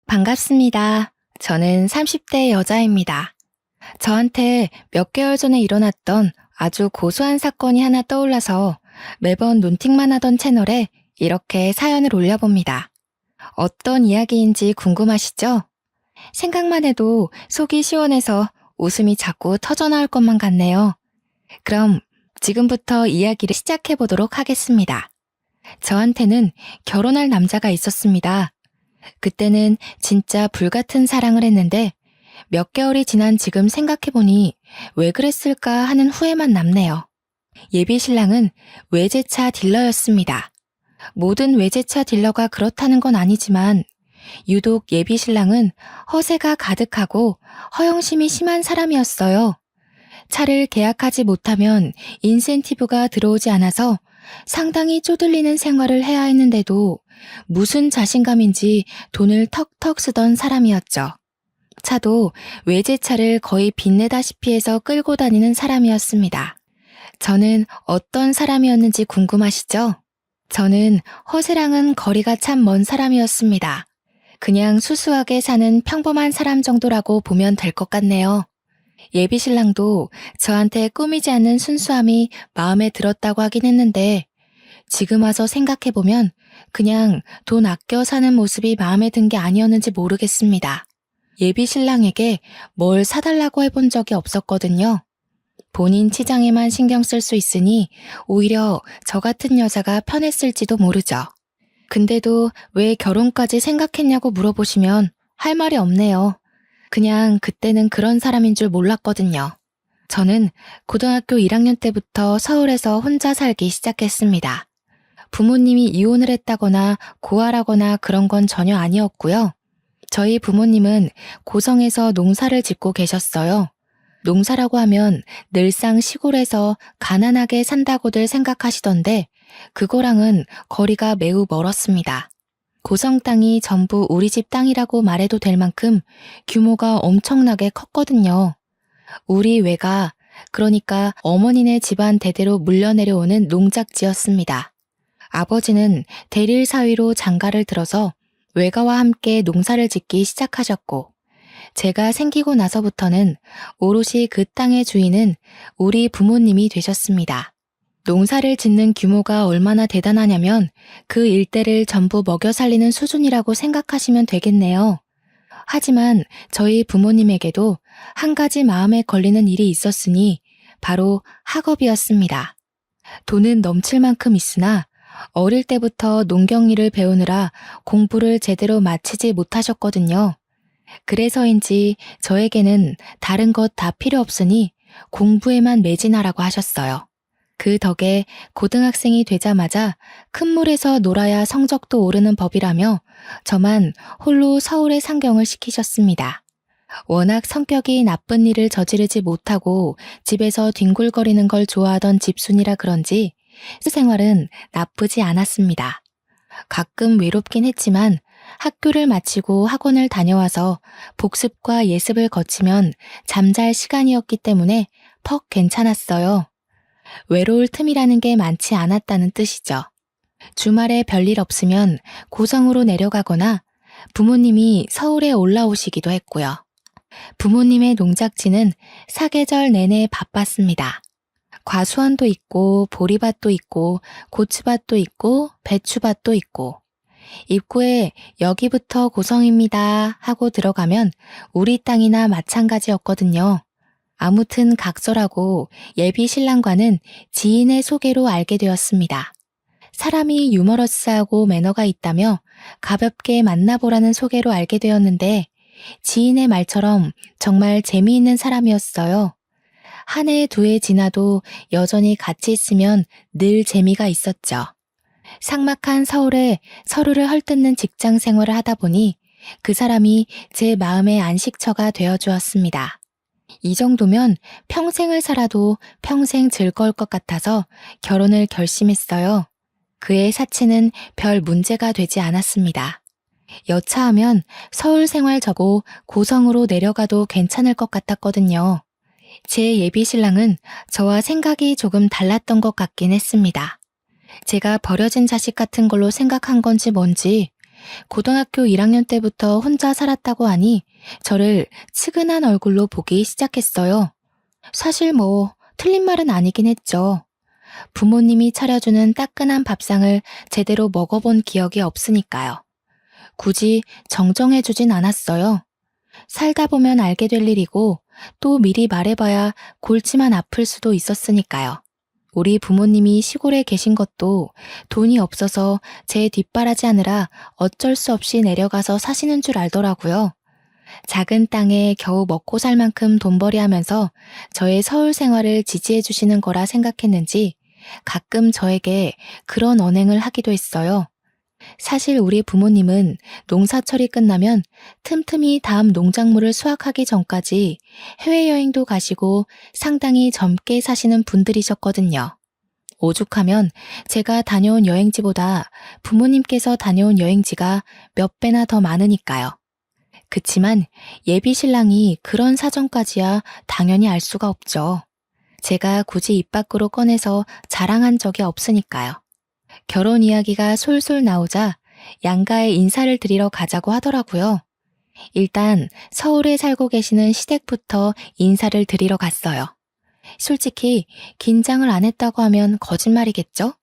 반갑습니다. 저는 30대 여자입니다. 저한테 몇 개월 전에 일어났던 아주 고소한 사건이 하나 떠올라서 매번 논팅만 하던 채널에 이렇게 사연을 올려봅니다. 어떤 이야기인지 궁금하시죠? 생각만 해도 속이 시원해서 웃음이 자꾸 터져나올 것만 같네요. 그럼 지금부터 이야기를 시작해 보도록 하겠습니다. 저한테는 결혼할 남자가 있었습니다. 그때는 진짜 불같은 사랑을 했는데 몇 개월이 지난 지금 생각해보니 왜 그랬을까 하는 후회만 남네요. 예비 신랑은 외제차 딜러였습니다. 모든 외제차 딜러가 그렇다는 건 아니지만 유독 예비 신랑은 허세가 가득하고 허영심이 심한 사람이었어요. 차를 계약하지 못하면 인센티브가 들어오지 않아서 상당히 쪼들리는 생활을 해야 했는데도 무슨 자신감인지 돈을 턱턱 쓰던 사람이었죠. 차도 외제차를 거의 빚내다시피 해서 끌고 다니는 사람이었습니다. 저는 어떤 사람이었는지 궁금하시죠? 저는 허세랑은 거리가 참 먼 사람이었습니다. 그냥 수수하게 사는 평범한 사람 정도라고 보면 될 것 같네요. 예비 신랑도 저한테 꾸미지 않는 순수함이 마음에 들었다고 하긴 했는데 지금 와서 생각해보면 그냥 돈 아껴 사는 모습이 마음에 든 게 아니었는지 모르겠습니다. 예비 신랑에게 뭘 사달라고 해본 적이 없었거든요. 본인 치장에만 신경 쓸 수 있으니 오히려 저 같은 여자가 편했을지도 모르죠. 근데도 왜 결혼까지 생각했냐고 물어보시면 할 말이 없네요. 그냥 그때는 그런 사람인 줄 몰랐거든요. 저는 고등학교 1학년 때부터 서울에서 혼자 살기 시작했습니다. 부모님이 이혼을 했다거나 고아라거나 그런 건 전혀 아니었고요. 저희 부모님은 고성에서 농사를 짓고 계셨어요. 농사라고 하면 늘상 시골에서 가난하게 산다고들 생각하시던데 그거랑은 거리가 매우 멀었습니다. 고성 땅이 전부 우리 집 땅이라고 말해도 될 만큼 규모가 엄청나게 컸거든요. 우리 외가, 그러니까 어머니네 집안 대대로 물려내려오는 농작지였습니다. 아버지는 대릴 사위로 장가를 들어서 외가와 함께 농사를 짓기 시작하셨고, 제가 생기고 나서부터는 오롯이 그 땅의 주인은 우리 부모님이 되셨습니다. 농사를 짓는 규모가 얼마나 대단하냐면 그 일대를 전부 먹여 살리는 수준이라고 생각하시면 되겠네요. 하지만 저희 부모님에게도 한 가지 마음에 걸리는 일이 있었으니 바로 학업이었습니다. 돈은 넘칠 만큼 있으나 어릴 때부터 농경일을 배우느라 공부를 제대로 마치지 못하셨거든요. 그래서인지 저에게는 다른 것 다 필요 없으니 공부에만 매진하라고 하셨어요. 그 덕에 고등학생이 되자마자 큰 물에서 놀아야 성적도 오르는 법이라며 저만 홀로 서울에 상경을 시키셨습니다. 워낙 성격이 나쁜 일을 저지르지 못하고 집에서 뒹굴거리는 걸 좋아하던 집순이라 그런지 생활은 나쁘지 않았습니다. 가끔 외롭긴 했지만 학교를 마치고 학원을 다녀와서 복습과 예습을 거치면 잠잘 시간이었기 때문에 퍽 괜찮았어요. 외로울 틈이라는 게 많지 않았다는 뜻이죠. 주말에 별일 없으면 고성으로 내려가거나 부모님이 서울에 올라오시기도 했고요. 부모님의 농작지는 사계절 내내 바빴습니다. 과수원도 있고 보리밭도 있고 고추밭도 있고 배추밭도 있고 입구에 여기부터 고성입니다 하고 들어가면 우리 땅이나 마찬가지였거든요. 아무튼 각설하고 예비 신랑과는 지인의 소개로 알게 되었습니다. 사람이 유머러스하고 매너가 있다며 가볍게 만나보라는 소개로 알게 되었는데 지인의 말처럼 정말 재미있는 사람이었어요. 한 해, 두 해 지나도 여전히 같이 있으면 늘 재미가 있었죠. 삭막한 서울에 서로를 헐뜯는 직장 생활을 하다 보니 그 사람이 제 마음의 안식처가 되어주었습니다. 이 정도면 평생을 살아도 평생 즐거울 것 같아서 결혼을 결심했어요. 그의 사치는 별 문제가 되지 않았습니다. 여차하면 서울 생활 접고 고성으로 내려가도 괜찮을 것 같았거든요. 제 예비 신랑은 저와 생각이 조금 달랐던 것 같긴 했습니다. 제가 버려진 자식 같은 걸로 생각한 건지 뭔지 고등학교 1학년 때부터 혼자 살았다고 하니 저를 측은한 얼굴로 보기 시작했어요. 사실 틀린 말은 아니긴 했죠. 부모님이 차려주는 따끈한 밥상을 제대로 먹어본 기억이 없으니까요. 굳이 정정해주진 않았어요. 살다 보면 알게 될 일이고 또 미리 말해봐야 골치만 아플 수도 있었으니까요. 우리 부모님이 시골에 계신 것도 돈이 없어서 제 뒷바라지 하느라 어쩔 수 없이 내려가서 사시는 줄 알더라고요. 작은 땅에 겨우 먹고 살 만큼 돈벌이 하면서 저의 서울 생활을 지지해 주시는 거라 생각했는지 가끔 저에게 그런 언행을 하기도 했어요. 사실 우리 부모님은 농사철이 끝나면 틈틈이 다음 농작물을 수확하기 전까지 해외여행도 가시고 상당히 젊게 사시는 분들이셨거든요. 오죽하면 제가 다녀온 여행지보다 부모님께서 다녀온 여행지가 몇 배나 더 많으니까요. 그치만 예비 신랑이 그런 사정까지야 당연히 알 수가 없죠. 제가 굳이 입 밖으로 꺼내서 자랑한 적이 없으니까요. 결혼 이야기가 솔솔 나오자 양가에 인사를 드리러 가자고 하더라고요. 일단 서울에 살고 계시는 시댁부터 인사를 드리러 갔어요. 솔직히 긴장을 안 했다고 하면 거짓말이겠죠?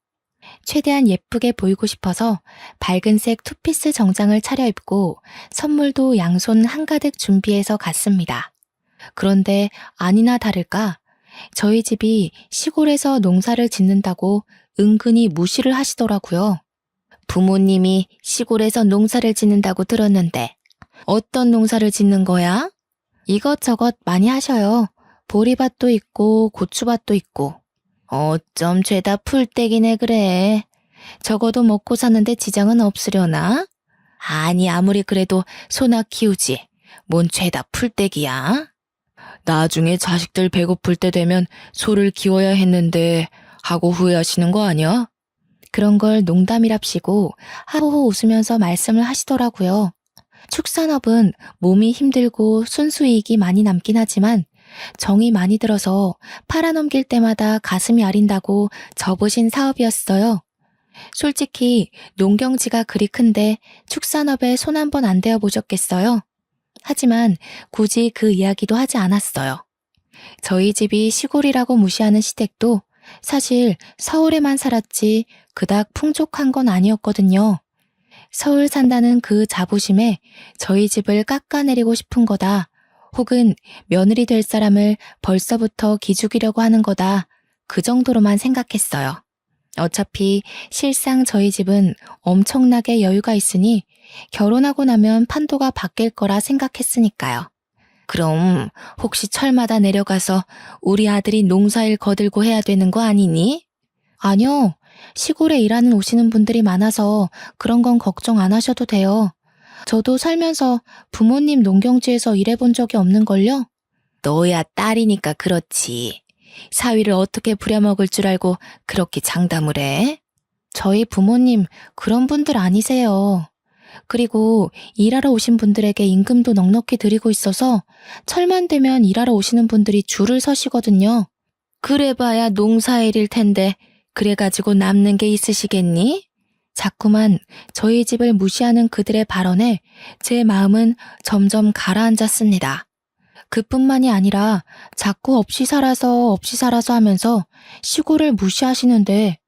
최대한 예쁘게 보이고 싶어서 밝은색 투피스 정장을 차려입고 선물도 양손 한가득 준비해서 갔습니다. 그런데 아니나 다를까 저희 집이 시골에서 농사를 짓는다고 은근히 무시를 하시더라고요. 부모님이 시골에서 농사를 짓는다고 들었는데 어떤 농사를 짓는 거야? 이것저것 많이 하셔요. 보리밭도 있고 고추밭도 있고. 어쩜 죄다 풀떼기네 그래. 적어도 먹고 사는데 지장은 없으려나? 아니 아무리 그래도 소나 키우지. 뭔 죄다 풀떼기야? 나중에 자식들 배고플 때 되면 소를 키워야 했는데 하고 후회하시는 거 아니야? 그런 걸 농담이랍시고 하호호 웃으면서 말씀을 하시더라고요. 축산업은 몸이 힘들고 순수이익이 많이 남긴 하지만 정이 많이 들어서 팔아넘길 때마다 가슴이 아린다고 접으신 사업이었어요. 솔직히 농경지가 그리 큰데 축산업에 손 한 번 안 대어 보셨겠어요? 하지만 굳이 그 이야기도 하지 않았어요. 저희 집이 시골이라고 무시하는 시댁도 사실 서울에만 살았지 그닥 풍족한 건 아니었거든요. 서울 산다는 그 자부심에 저희 집을 깎아내리고 싶은 거다. 혹은 며느리 될 사람을 벌써부터 기죽이려고 하는 거다. 그 정도로만 생각했어요. 어차피 실상 저희 집은 엄청나게 여유가 있으니 결혼하고 나면 판도가 바뀔 거라 생각했으니까요. 그럼 혹시 철마다 내려가서 우리 아들이 농사일 거들고 해야 되는 거 아니니? 아니요. 시골에 일하는 오시는 분들이 많아서 그런 건 걱정 안 하셔도 돼요. 저도 살면서 부모님 농경지에서 일해본 적이 없는걸요? 너야 딸이니까 그렇지. 사위를 어떻게 부려먹을 줄 알고 그렇게 장담을 해? 저희 부모님 그런 분들 아니세요. 그리고 일하러 오신 분들에게 임금도 넉넉히 드리고 있어서 철만 되면 일하러 오시는 분들이 줄을 서시거든요. 그래봐야 농사일일 텐데 그래가지고 남는 게 있으시겠니? 자꾸만 저희 집을 무시하는 그들의 발언에 제 마음은 점점 가라앉았습니다. 그뿐만이 아니라 자꾸 없이 살아서 하면서 시골을 무시하시는데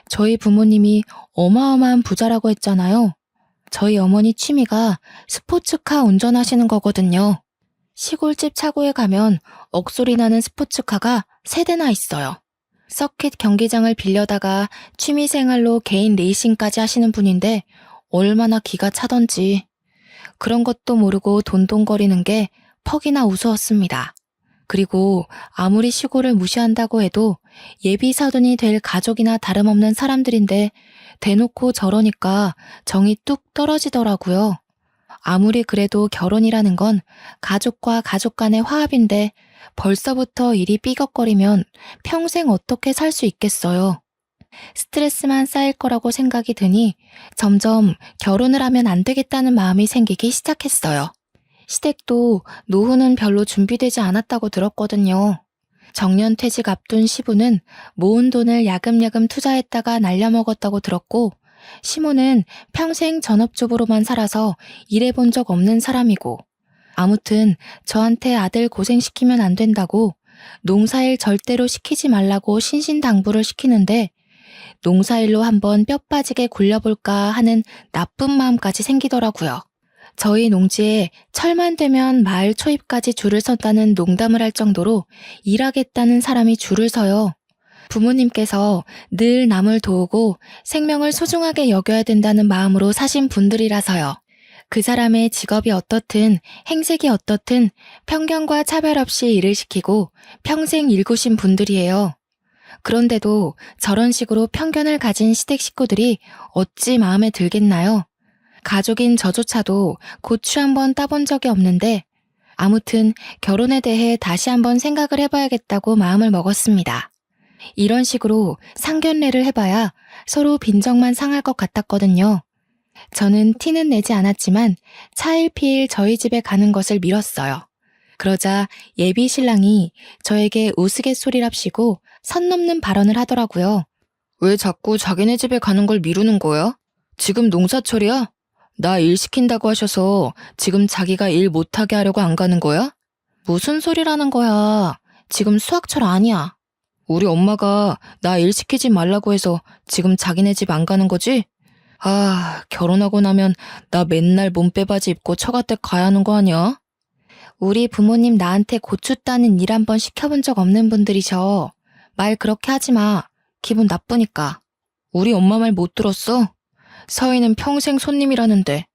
저희 부모님이 어마어마한 부자라고 했잖아요. 저희 어머니 취미가 스포츠카 운전하시는 거거든요. 시골집 차고에 가면 억소리 나는 스포츠카가 3대나 있어요. 서킷 경기장을 빌려다가 취미생활로 개인 레이싱까지 하시는 분인데 얼마나 기가 차던지. 그런 것도 모르고 돈돈거리는 게 퍽이나 우스웠습니다. 그리고 아무리 시골을 무시한다고 해도 예비 사돈이 될 가족이나 다름없는 사람들인데 대놓고 저러니까 정이 뚝 떨어지더라고요. 아무리 그래도 결혼이라는 건 가족과 가족 간의 화합인데 벌써부터 일이 삐걱거리면 평생 어떻게 살 수 있겠어요. 스트레스만 쌓일 거라고 생각이 드니 점점 결혼을 하면 안 되겠다는 마음이 생기기 시작했어요. 시댁도 노후는 별로 준비되지 않았다고 들었거든요. 정년퇴직 앞둔 시부는 모은 돈을 야금야금 투자했다가 날려먹었다고 들었고 시모는 평생 전업주부로만 살아서 일해본 적 없는 사람이고, 아무튼 저한테 아들 고생시키면 안 된다고 농사일 절대로 시키지 말라고 신신당부를 시키는데, 농사일로 한번 뼈 빠지게 굴려볼까 하는 나쁜 마음까지 생기더라고요. 저희 농지에 철만 되면 마을 초입까지 줄을 선다는 농담을 할 정도로 일하겠다는 사람이 줄을 서요. 부모님께서 늘 남을 도우고 생명을 소중하게 여겨야 된다는 마음으로 사신 분들이라서요. 그 사람의 직업이 어떻든 행색이 어떻든 편견과 차별 없이 일을 시키고 평생 일구신 분들이에요. 그런데도 저런 식으로 편견을 가진 시댁 식구들이 어찌 마음에 들겠나요? 가족인 저조차도 고추 한번 따본 적이 없는데 아무튼 결혼에 대해 다시 한번 생각을 해봐야겠다고 마음을 먹었습니다. 이런 식으로 상견례를 해봐야 서로 빈정만 상할 것 같았거든요. 저는 티는 내지 않았지만 차일피일 저희 집에 가는 것을 미뤘어요. 그러자 예비 신랑이 저에게 우스갯소리랍시고 선 넘는 발언을 하더라고요. 왜 자꾸 자기네 집에 가는 걸 미루는 거야? 지금 농사철이야? 나 일 시킨다고 하셔서 지금 자기가 일 못하게 하려고 안 가는 거야? 무슨 소리라는 거야. 지금 수학철 아니야. 우리 엄마가 나 일 시키지 말라고 해서 지금 자기네 집 안 가는 거지? 아, 결혼하고 나면 나 맨날 몸빼바지 입고 처갓댁 가야 하는 거 아니야? 우리 부모님 나한테 고추 따는 일 한번 시켜본 적 없는 분들이셔. 말 그렇게 하지 마. 기분 나쁘니까. 우리 엄마 말 못 들었어? 서희는 평생 손님이라는데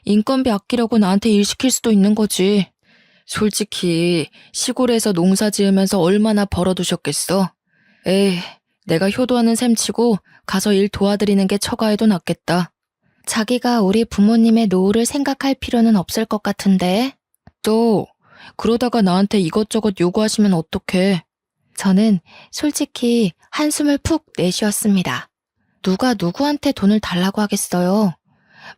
인건비 아끼려고 나한테 일 시킬 수도 있는 거지. 솔직히 시골에서 농사 지으면서 얼마나 벌어두셨겠어? 에이, 내가 효도하는 셈 치고 가서 일 도와드리는 게 처가해도 낫겠다. 자기가 우리 부모님의 노후를 생각할 필요는 없을 것 같은데. 또 그러다가 나한테 이것저것 요구하시면 어떡해. 저는 솔직히 한숨을 푹 내쉬었습니다. 누가 누구한테 돈을 달라고 하겠어요.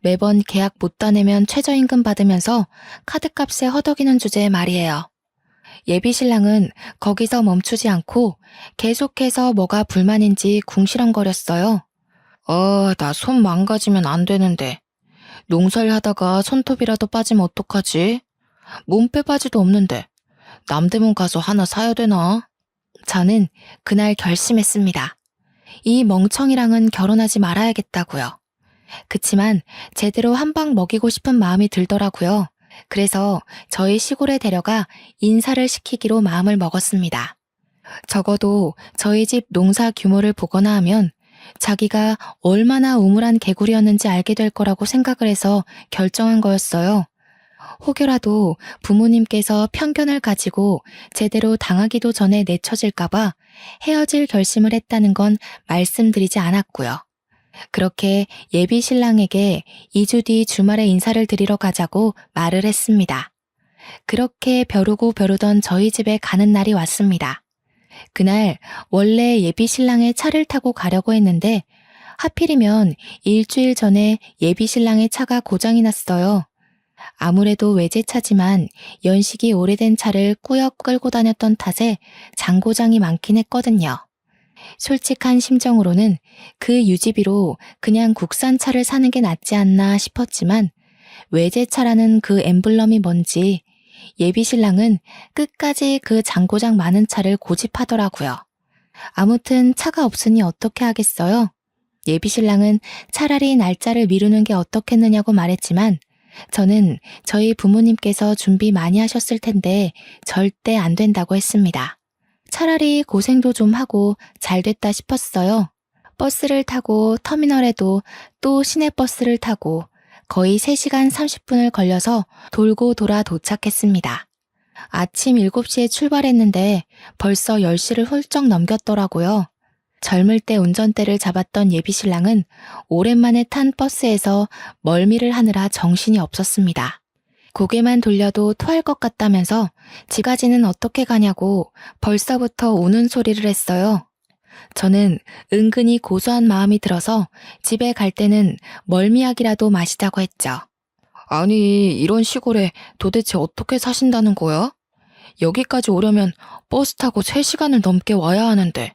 매번 계약 못 따내면 최저임금 받으면서 카드값에 허덕이는 주제에 말이에요. 예비 신랑은 거기서 멈추지 않고 계속해서 뭐가 불만인지 궁시렁거렸어요. 나 손 망가지면 안 되는데. 농사일 하다가 손톱이라도 빠지면 어떡하지? 몸빼바지도 없는데 남대문 가서 하나 사야 되나? 저는 그날 결심했습니다. 이 멍청이랑은 결혼하지 말아야겠다고요. 그치만 제대로 한 방 먹이고 싶은 마음이 들더라고요. 그래서 저희 시골에 데려가 인사를 시키기로 마음을 먹었습니다. 적어도 저희 집 농사 규모를 보거나 하면 자기가 얼마나 우물한 개구리였는지 알게 될 거라고 생각을 해서 결정한 거였어요. 혹여라도 부모님께서 편견을 가지고 제대로 당하기도 전에 내쳐질까봐 헤어질 결심을 했다는 건 말씀드리지 않았고요. 그렇게 예비 신랑에게 2주 뒤 주말에 인사를 드리러 가자고 말을 했습니다. 그렇게 벼르고 벼르던 저희 집에 가는 날이 왔습니다. 그날 원래 예비 신랑의 차를 타고 가려고 했는데 하필이면 일주일 전에 예비 신랑의 차가 고장이 났어요. 아무래도 외제차지만 연식이 오래된 차를 꾸역 끌고 다녔던 탓에 장고장이 많긴 했거든요. 솔직한 심정으로는 그 유지비로 그냥 국산차를 사는 게 낫지 않나 싶었지만 외제차라는 그 엠블럼이 뭔지 예비 신랑은 끝까지 그 장고장 많은 차를 고집하더라고요. 아무튼 차가 없으니 어떻게 하겠어요? 예비 신랑은 차라리 날짜를 미루는 게 어떻겠느냐고 말했지만 저는 저희 부모님께서 준비 많이 하셨을 텐데 절대 안 된다고 했습니다. 차라리 고생도 좀 하고 잘 됐다 싶었어요. 버스를 타고 터미널에도 또 시내버스를 타고 거의 3시간 30분을 걸려서 돌고 돌아 도착했습니다. 아침 7시에 출발했는데 벌써 10시를 훌쩍 넘겼더라고요. 젊을 때 운전대를 잡았던 예비 신랑은 오랜만에 탄 버스에서 멀미를 하느라 정신이 없었습니다. 고개만 돌려도 토할 것 같다면서 지가지는 어떻게 가냐고 벌써부터 우는 소리를 했어요. 저는 은근히 고소한 마음이 들어서 집에 갈 때는 멀미약이라도 마시자고 했죠. 아니, 이런 시골에 도대체 어떻게 사신다는 거야? 여기까지 오려면 버스 타고 3시간을 넘게 와야 하는데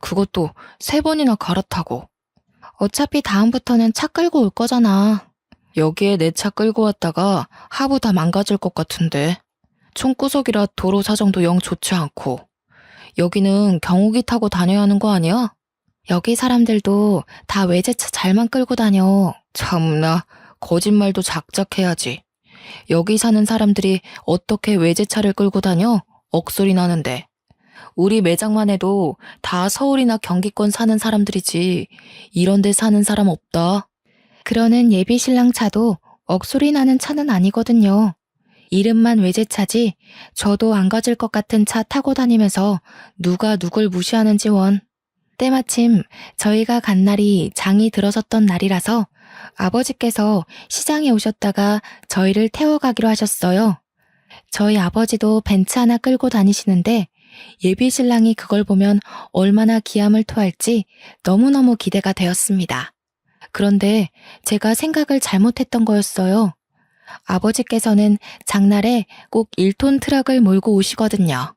그것도 3번이나 갈아타고. 어차피 다음부터는 차 끌고 올 거잖아. 여기에 내 차 끌고 왔다가 하부 다 망가질 것 같은데. 총구석이라 도로 사정도 영 좋지 않고. 여기는 경운기 타고 다녀야 하는 거 아니야? 여기 사람들도 다 외제차 잘만 끌고 다녀. 참나, 거짓말도 작작해야지. 여기 사는 사람들이 어떻게 외제차를 끌고 다녀? 억소리 나는데. 우리 매장만 해도 다 서울이나 경기권 사는 사람들이지 이런 데 사는 사람 없다. 그러는 예비 신랑 차도 억소리 나는 차는 아니거든요. 이름만 외제차지 저도 안 가질 것 같은 차 타고 다니면서 누가 누굴 무시하는지 원. 때마침 저희가 간 날이 장이 들어섰던 날이라서 아버지께서 시장에 오셨다가 저희를 태워가기로 하셨어요. 저희 아버지도 벤츠 하나 끌고 다니시는데 예비 신랑이 그걸 보면 얼마나 기함을 토할지 너무너무 기대가 되었습니다. 그런데 제가 생각을 잘못했던 거였어요. 아버지께서는 장날에 꼭 1톤 트럭을 몰고 오시거든요.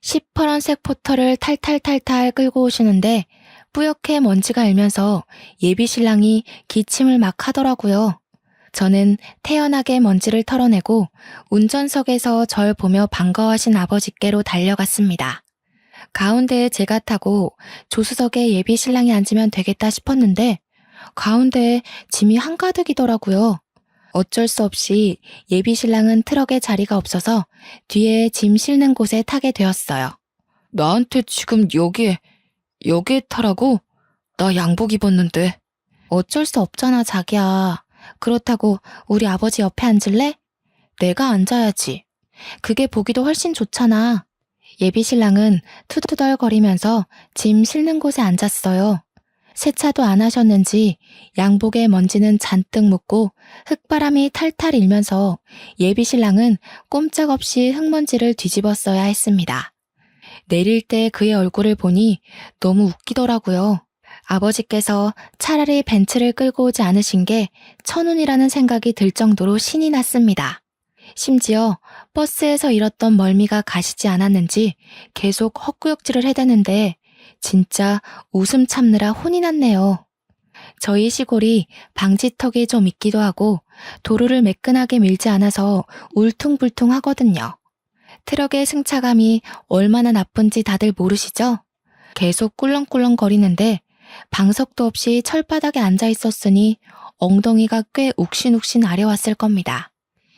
시퍼런색 포터를 탈탈탈탈 끌고 오시는데 뿌옇게 먼지가 일면서 예비 신랑이 기침을 막 하더라고요. 저는 태연하게 먼지를 털어내고 운전석에서 절 보며 반가워하신 아버지께로 달려갔습니다. 가운데에 제가 타고 조수석에 예비 신랑이 앉으면 되겠다 싶었는데 가운데에 짐이 한가득이더라고요. 어쩔 수 없이 예비 신랑은 트럭에 자리가 없어서 뒤에 짐 실는 곳에 타게 되었어요. 나한테 지금 여기에 타라고? 나 양복 입었는데. 어쩔 수 없잖아, 자기야. 그렇다고 우리 아버지 옆에 앉을래? 내가 앉아야지. 그게 보기도 훨씬 좋잖아. 예비 신랑은 투덜거리면서 짐 실는 곳에 앉았어요. 세차도 안 하셨는지 양복에 먼지는 잔뜩 묻고 흙바람이 탈탈 일면서 예비 신랑은 꼼짝없이 흙먼지를 뒤집었어야 했습니다. 내릴 때 그의 얼굴을 보니 너무 웃기더라고요. 아버지께서 차라리 벤츠를 끌고 오지 않으신 게 천운이라는 생각이 들 정도로 신이 났습니다. 심지어 버스에서 잃었던 멀미가 가시지 않았는지 계속 헛구역질을 해대는데 진짜 웃음 참느라 혼이 났네요. 저희 시골이 방지턱이 좀 있기도 하고 도로를 매끈하게 밀지 않아서 울퉁불퉁 하거든요. 트럭의 승차감이 얼마나 나쁜지 다들 모르시죠? 계속 꿀렁꿀렁 거리는데 방석도 없이 철바닥에 앉아 있었으니 엉덩이가 꽤 욱신욱신 아려왔을 겁니다.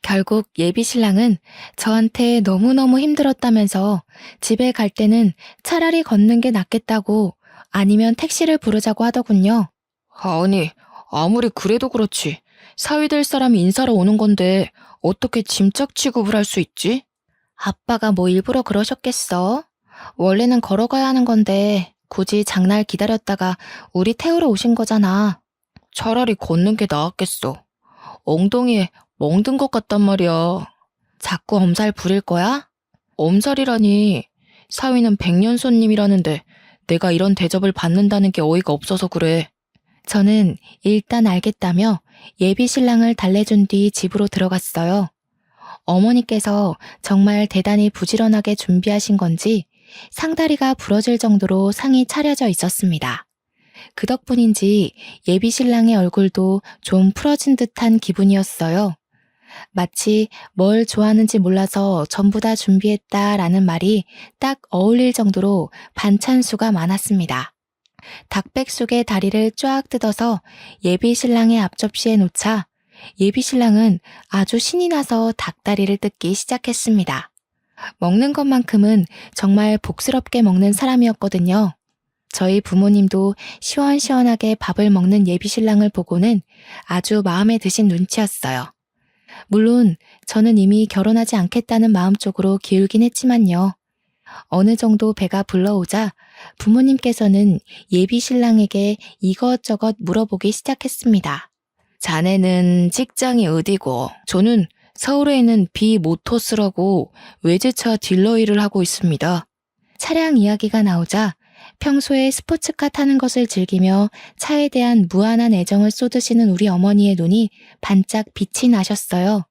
결국 예비 신랑은 저한테 너무너무 힘들었다면서 집에 갈 때는 차라리 걷는 게 낫겠다고 아니면 택시를 부르자고 하더군요. 아니, 아무리 그래도 그렇지. 사위 될 사람이 인사로 오는 건데 어떻게 짐짝 취급을 할 수 있지? 아빠가 뭐 일부러 그러셨겠어? 원래는 걸어가야 하는 건데 굳이 장날 기다렸다가 우리 태우러 오신 거잖아. 차라리 걷는 게 나았겠어. 엉덩이에 멍든 것 같단 말이야. 자꾸 엄살 부릴 거야? 엄살이라니. 사위는 백년손님이라는데 내가 이런 대접을 받는다는 게 어이가 없어서 그래. 저는 일단 알겠다며 예비 신랑을 달래준 뒤 집으로 들어갔어요. 어머니께서 정말 대단히 부지런하게 준비하신 건지 상다리가 부러질 정도로 상이 차려져 있었습니다. 그 덕분인지 예비 신랑의 얼굴도 좀 풀어진 듯한 기분이었어요. 마치 뭘 좋아하는지 몰라서 전부 다 준비했다라는 말이 딱 어울릴 정도로 반찬 수가 많았습니다. 닭백숙의 다리를 쫙 뜯어서 예비 신랑의 앞접시에 놓자 예비 신랑은 아주 신이 나서 닭다리를 뜯기 시작했습니다. 먹는 것만큼은 정말 복스럽게 먹는 사람이었거든요. 저희 부모님도 시원시원하게 밥을 먹는 예비 신랑을 보고는 아주 마음에 드신 눈치였어요. 물론 저는 이미 결혼하지 않겠다는 마음쪽으로 기울긴 했지만요. 어느 정도 배가 불러오자 부모님께서는 예비 신랑에게 이것저것 물어보기 시작했습니다. 자네는 직장이 어디고? 저는 서울에 있는 비모터스라고 외제차 딜러 일을 하고 있습니다. 차량 이야기가 나오자 평소에 스포츠카 타는 것을 즐기며 차에 대한 무한한 애정을 쏟으시는 우리 어머니의 눈이 반짝 빛이 나셨어요.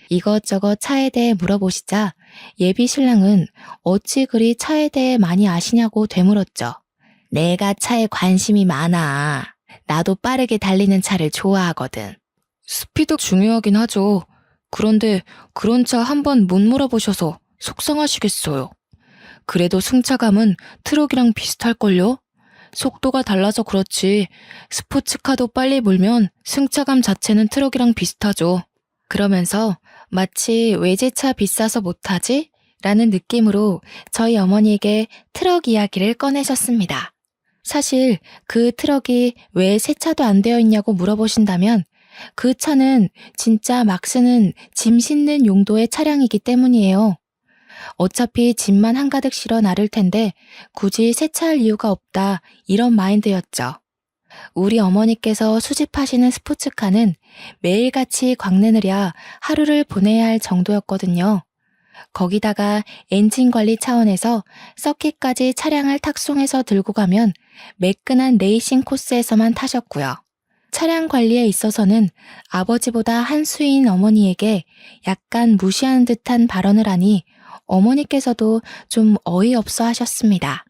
이것저것 차에 대해 물어보시자 예비 신랑은 어찌 그리 차에 대해 많이 아시냐고 되물었죠. 내가 차에 관심이 많아. 나도 빠르게 달리는 차를 좋아하거든. 스피드 중요하긴 하죠. 그런데 그런 차 한 번 못 몰아보셔서 속상하시겠어요. 그래도 승차감은 트럭이랑 비슷할걸요? 속도가 달라서 그렇지 스포츠카도 빨리 몰면 승차감 자체는 트럭이랑 비슷하죠. 그러면서 마치 외제차 비싸서 못하지? 라는 느낌으로 저희 어머니에게 트럭 이야기를 꺼내셨습니다. 사실 그 트럭이 왜 세차도 안 되어 있냐고 물어보신다면 그 차는 진짜 막 쓰는 짐 싣는 용도의 차량이기 때문이에요. 어차피 짐만 한가득 실어 나를 텐데 굳이 세차할 이유가 없다 이런 마인드였죠. 우리 어머니께서 수집하시는 스포츠카는 매일같이 광내느랴 하루를 보내야 할 정도였거든요. 거기다가 엔진 관리 차원에서 서킷까지 차량을 탁송해서 들고 가면 매끈한 레이싱 코스에서만 타셨고요. 차량 관리에 있어서는 아버지보다 한 수인 어머니에게 약간 무시하는 듯한 발언을 하니 어머니께서도 좀 어이없어 하셨습니다.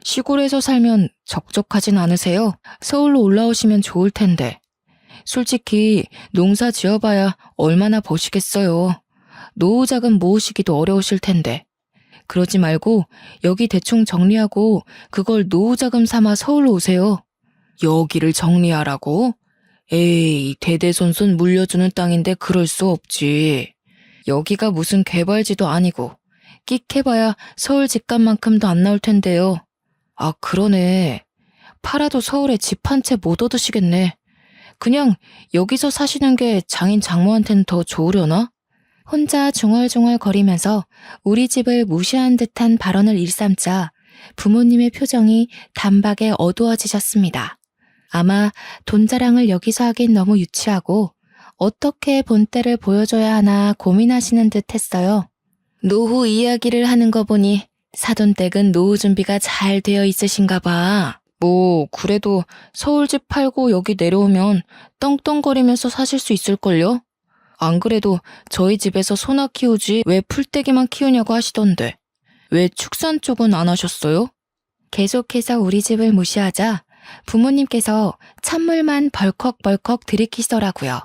시골에서 살면 적적하진 않으세요? 서울로 올라오시면 좋을 텐데. 솔직히 농사 지어봐야 얼마나 버시겠어요. 노후 자금 모으시기도 어려우실 텐데. 그러지 말고 여기 대충 정리하고 그걸 노후 자금 삼아 서울로 오세요. 여기를 정리하라고? 에이, 대대손손 물려주는 땅인데 그럴 수 없지. 여기가 무슨 개발지도 아니고 끽해봐야 서울 집값만큼도 안 나올 텐데요. 아, 그러네. 팔아도 서울에 집 한 채 못 얻으시겠네. 그냥 여기서 사시는 게 장인 장모한테는 더 좋으려나? 혼자 중얼중얼 거리면서 우리 집을 무시한 듯한 발언을 일삼자 부모님의 표정이 단박에 어두워지셨습니다. 아마 돈 자랑을 여기서 하긴 너무 유치하고 어떻게 본때를 보여줘야 하나 고민하시는 듯 했어요. 노후 이야기를 하는 거 보니 사돈댁은 노후 준비가 잘 되어 있으신가 봐. 뭐 그래도 서울집 팔고 여기 내려오면 떵떵거리면서 사실 수 있을걸요? 안 그래도 저희 집에서 소나 키우지 왜 풀떼기만 키우냐고 하시던데. 왜 축산 쪽은 안 하셨어요? 계속해서 우리 집을 무시하자 부모님께서 찬물만 벌컥벌컥 들이키시더라고요.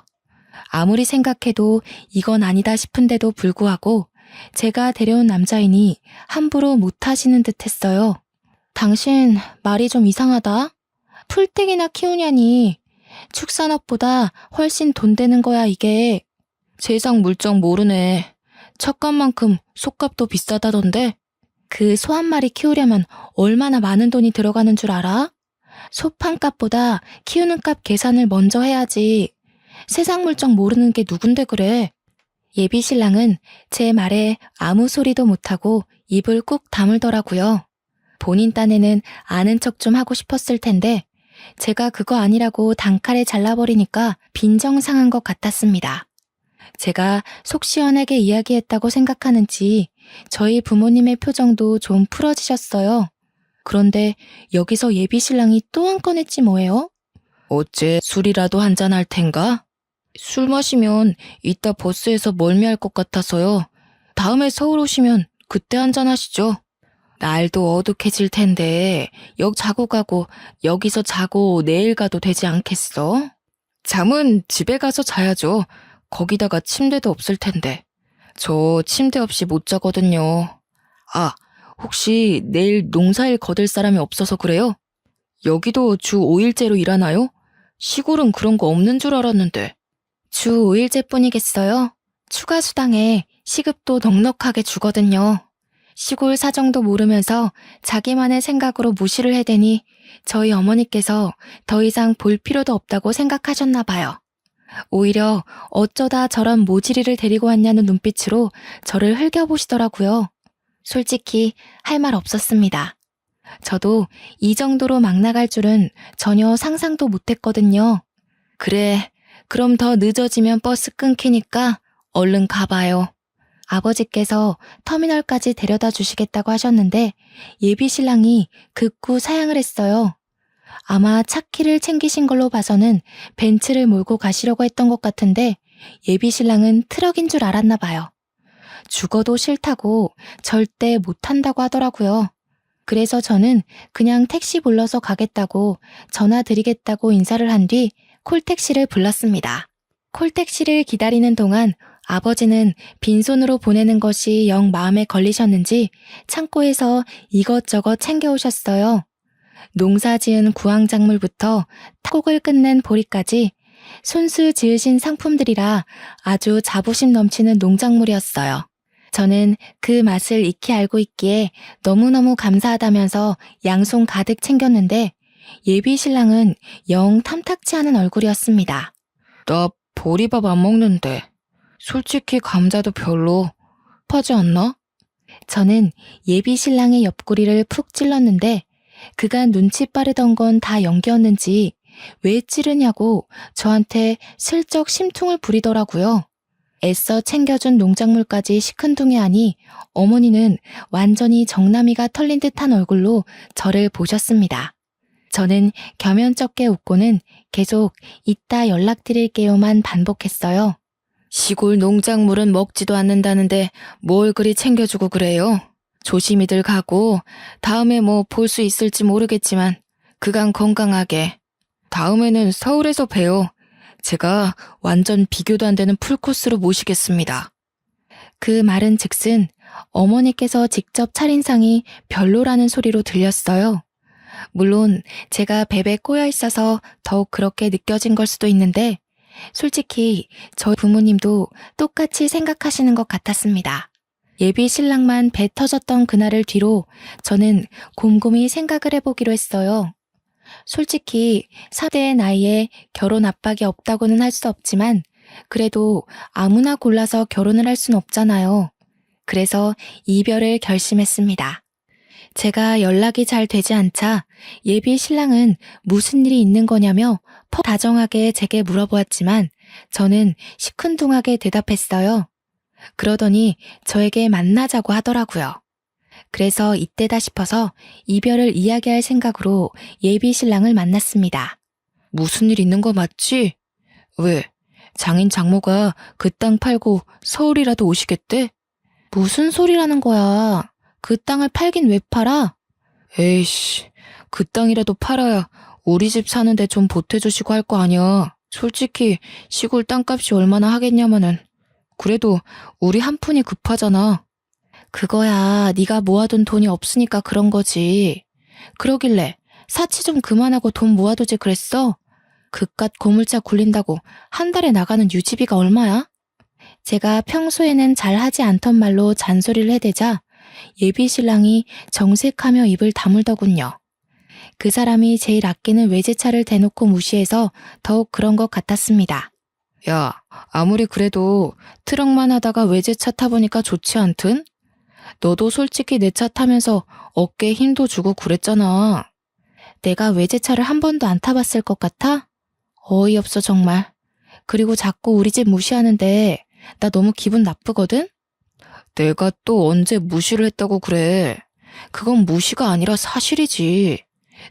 아무리 생각해도 이건 아니다 싶은데도 불구하고 제가 데려온 남자이니 함부로 못하시는 듯 했어요. 당신 말이 좀 이상하다. 풀떼기나 키우냐니. 축산업보다 훨씬 돈 되는 거야 이게. 세상 물정 모르네. 첫값만큼 속값도 비싸다던데. 그 소 한 마리 키우려면 얼마나 많은 돈이 들어가는 줄 알아? 소 판 값보다 키우는 값 계산을 먼저 해야지. 세상 물정 모르는 게 누군데 그래. 예비 신랑은 제 말에 아무 소리도 못하고 입을 꾹 다물더라고요. 본인 딴에는 아는 척 좀 하고 싶었을 텐데 제가 그거 아니라고 단칼에 잘라버리니까 빈정상한 것 같았습니다. 제가 속 시원하게 이야기했다고 생각하는지 저희 부모님의 표정도 좀 풀어지셨어요. 그런데 여기서 예비 신랑이 또 한 건 했지 뭐예요? 어째 술이라도 한잔 할 텐가? 술 마시면 이따 버스에서 멀미할 것 같아서요. 다음에 서울 오시면 그때 한잔 하시죠. 날도 어둑해질 텐데 역 자고 가고 여기서 자고 내일 가도 되지 않겠어? 잠은 집에 가서 자야죠. 거기다가 침대도 없을 텐데. 저 침대 없이 못 자거든요. 아, 혹시 내일 농사일 거들 사람이 없어서 그래요? 여기도 주 5일제로 일하나요? 시골은 그런 거 없는 줄 알았는데. 주 5일제뿐이겠어요? 추가 수당에 시급도 넉넉하게 주거든요. 시골 사정도 모르면서 자기만의 생각으로 무시를 해대니 저희 어머니께서 더 이상 볼 필요도 없다고 생각하셨나 봐요. 오히려 어쩌다 저런 모지리를 데리고 왔냐는 눈빛으로 저를 흘겨보시더라고요. 솔직히 할 말 없었습니다. 저도 이 정도로 막 나갈 줄은 전혀 상상도 못했거든요. 그래, 그럼 더 늦어지면 버스 끊기니까 얼른 가봐요. 아버지께서 터미널까지 데려다 주시겠다고 하셨는데 예비 신랑이 극구 사양을 했어요. 아마 차키를 챙기신 걸로 봐서는 벤츠를 몰고 가시려고 했던 것 같은데 예비 신랑은 트럭인 줄 알았나 봐요. 죽어도 싫다고 절대 못한다고 하더라고요. 그래서 저는 그냥 택시 불러서 가겠다고 전화 드리겠다고 인사를 한 뒤 콜택시를 불렀습니다. 콜택시를 기다리는 동안 아버지는 빈손으로 보내는 것이 영 마음에 걸리셨는지 창고에서 이것저것 챙겨오셨어요. 농사 지은 구황작물부터 타곡을 끝낸 보리까지 손수 지으신 상품들이라 아주 자부심 넘치는 농작물이었어요. 저는 그 맛을 익히 알고 있기에 너무너무 감사하다면서 양손 가득 챙겼는데 예비 신랑은 영 탐탁치 않은 얼굴이었습니다. 나 보리밥 안 먹는데 솔직히 감자도 별로 하지 않나? 저는 예비 신랑의 옆구리를 푹 찔렀는데 그간 눈치 빠르던 건 다 연기였는지 왜 찌르냐고 저한테 슬쩍 심퉁을 부리더라고요. 애써 챙겨준 농작물까지 시큰둥해하니 어머니는 완전히 정나미가 털린 듯한 얼굴로 저를 보셨습니다. 저는 겸연쩍게 웃고는 계속 이따 연락드릴게요만 반복했어요. 시골 농작물은 먹지도 않는다는데 뭘 그리 챙겨주고 그래요? 조심히들 가고 다음에 뭐 볼 수 있을지 모르겠지만 그간 건강하게. 다음에는 서울에서 봬요. 제가 완전 비교도 안 되는 풀코스로 모시겠습니다. 그 말은 즉슨 어머니께서 직접 차린 상이 별로라는 소리로 들렸어요. 물론 제가 뵙에 꼬여 있어서 더욱 그렇게 느껴진 걸 수도 있는데 솔직히 저희 부모님도 똑같이 생각하시는 것 같았습니다. 예비 신랑만 배 터졌던 그날을 뒤로 저는 곰곰이 생각을 해보기로 했어요. 솔직히 4대의 나이에 결혼 압박이 없다고는 할 수 없지만 그래도 아무나 골라서 결혼을 할 순 없잖아요. 그래서 이별을 결심했습니다. 제가 연락이 잘 되지 않자 예비 신랑은 무슨 일이 있는 거냐며 퍽 다정하게 제게 물어보았지만 저는 시큰둥하게 대답했어요. 그러더니 저에게 만나자고 하더라고요. 그래서 이때다 싶어서 이별을 이야기할 생각으로 예비 신랑을 만났습니다. 무슨 일 있는 거 맞지? 왜? 장인 장모가 그 땅 팔고 서울이라도 오시겠대? 무슨 소리라는 거야. 그 땅을 팔긴 왜 팔아? 에이씨, 그 땅이라도 팔아야 우리 집 사는데 좀 보태주시고 할 거 아니야. 솔직히 시골 땅값이 얼마나 하겠냐마는. 그래도 우리 한 푼이 급하잖아. 그거야 네가 모아둔 돈이 없으니까 그런 거지. 그러길래 사치 좀 그만하고 돈 모아두지 그랬어? 그깟 고물자 굴린다고 한 달에 나가는 유지비가 얼마야? 제가 평소에는 잘하지 않던 말로 잔소리를 해대자 예비 신랑이 정색하며 입을 다물더군요. 그 사람이 제일 아끼는 외제차를 대놓고 무시해서 더욱 그런 것 같았습니다. 야, 아무리 그래도 트럭만 하다가 외제차 타보니까 좋지 않든? 너도 솔직히 내 차 타면서 어깨에 힘도 주고 그랬잖아. 내가 외제차를 한 번도 안 타봤을 것 같아? 어이없어 정말. 그리고 자꾸 우리 집 무시하는데 나 너무 기분 나쁘거든? 내가 또 언제 무시를 했다고 그래. 그건 무시가 아니라 사실이지.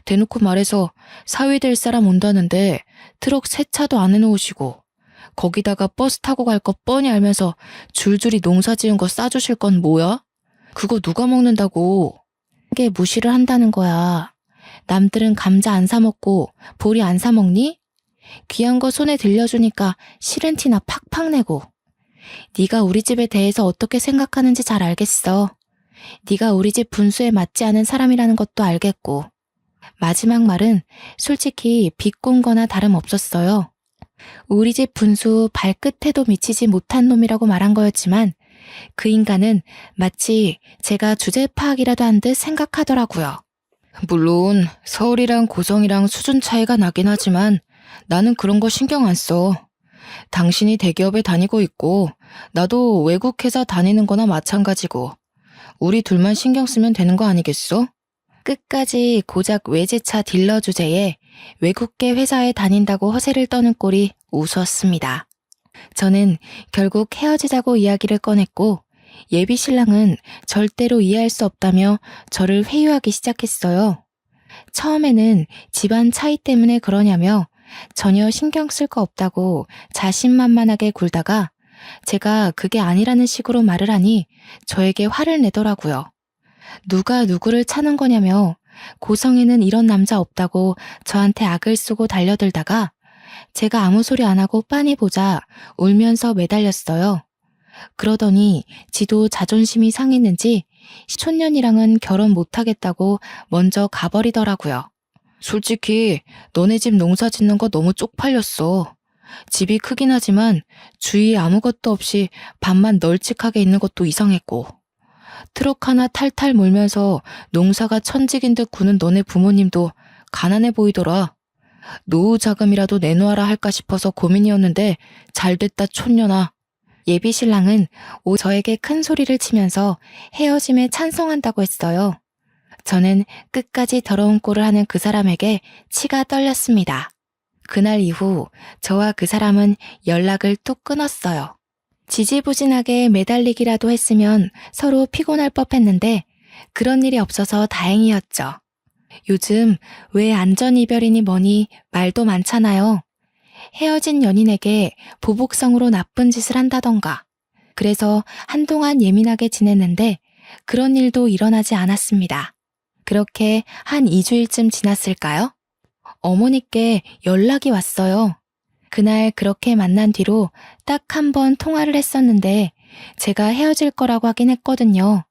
대놓고 말해서 사위 될 사람 온다는데 트럭 세 차도 안 해놓으시고 거기다가 버스 타고 갈 거 뻔히 알면서 줄줄이 농사 지은 거 싸주실 건 뭐야? 그거 누가 먹는다고. 그게 무시를 한다는 거야. 남들은 감자 안 사 먹고 보리 안 사 먹니? 귀한 거 손에 들려주니까 싫은 티나 팍팍 내고. 네가 우리 집에 대해서 어떻게 생각하는지 잘 알겠어. 네가 우리 집 분수에 맞지 않은 사람이라는 것도 알겠고. 마지막 말은 솔직히 비꼰 거나 다름없었어요. 우리 집 분수 발끝에도 미치지 못한 놈이라고 말한 거였지만 그 인간은 마치 제가 주제 파악이라도 한 듯 생각하더라고요. 물론 서울이랑 고성이랑 수준 차이가 나긴 하지만 나는 그런 거 신경 안 써. 당신이 대기업에 다니고 있고 나도 외국 회사 다니는 거나 마찬가지고 우리 둘만 신경 쓰면 되는 거 아니겠어? 끝까지 고작 외제차 딜러 주제에 외국계 회사에 다닌다고 허세를 떠는 꼴이 우스웠습니다. 저는 결국 헤어지자고 이야기를 꺼냈고 예비 신랑은 절대로 이해할 수 없다며 저를 회유하기 시작했어요. 처음에는 집안 차이 때문에 그러냐며 전혀 신경 쓸 거 없다고 자신만만하게 굴다가 제가 그게 아니라는 식으로 말을 하니 저에게 화를 내더라고요. 누가 누구를 차는 거냐며 고성에는 이런 남자 없다고 저한테 악을 쓰고 달려들다가 제가 아무 소리 안 하고 빤히 보자 울면서 매달렸어요. 그러더니 지도 자존심이 상했는지 촌년이랑은 결혼 못하겠다고 먼저 가버리더라고요. 솔직히 너네 집 농사 짓는 거 너무 쪽팔렸어. 집이 크긴 하지만 주위에 아무것도 없이 밭만 널찍하게 있는 것도 이상했고 트럭 하나 탈탈 몰면서 농사가 천직인 듯 구는 너네 부모님도 가난해 보이더라. 노후 자금이라도 내놓아라 할까 싶어서 고민이었는데 잘됐다 촌년아. 예비 신랑은 저에게 큰 소리를 치면서 헤어짐에 찬성한다고 했어요. 저는 끝까지 더러운 꼴을 하는 그 사람에게 치가 떨렸습니다. 그날 이후 저와 그 사람은 연락을 뚝 끊었어요. 지지부진하게 매달리기라도 했으면 서로 피곤할 법했는데 그런 일이 없어서 다행이었죠. 요즘 왜 안전이별이니 뭐니 말도 많잖아요. 헤어진 연인에게 보복성으로 나쁜 짓을 한다던가. 그래서 한동안 예민하게 지냈는데 그런 일도 일어나지 않았습니다. 그렇게 한 2주일쯤 지났을까요? 어머니께 연락이 왔어요. 그날 그렇게 만난 뒤로 딱 한 번 통화를 했었는데 제가 헤어질 거라고 하긴 했거든요.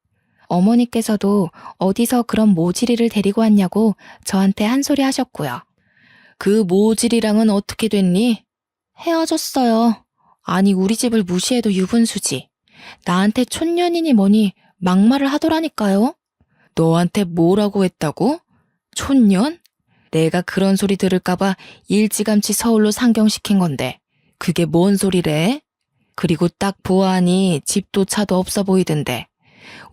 어머니께서도 어디서 그런 모질이를 데리고 왔냐고 저한테 한 소리 하셨고요. 그 모질이랑은 어떻게 됐니? 헤어졌어요. 아니 우리 집을 무시해도 유분수지. 나한테 촌년이니 뭐니 막말을 하더라니까요. 너한테 뭐라고 했다고? 촌년? 내가 그런 소리 들을까봐 일찌감치 서울로 상경시킨 건데 그게 뭔 소리래? 그리고 딱 보아하니 집도 차도 없어 보이던데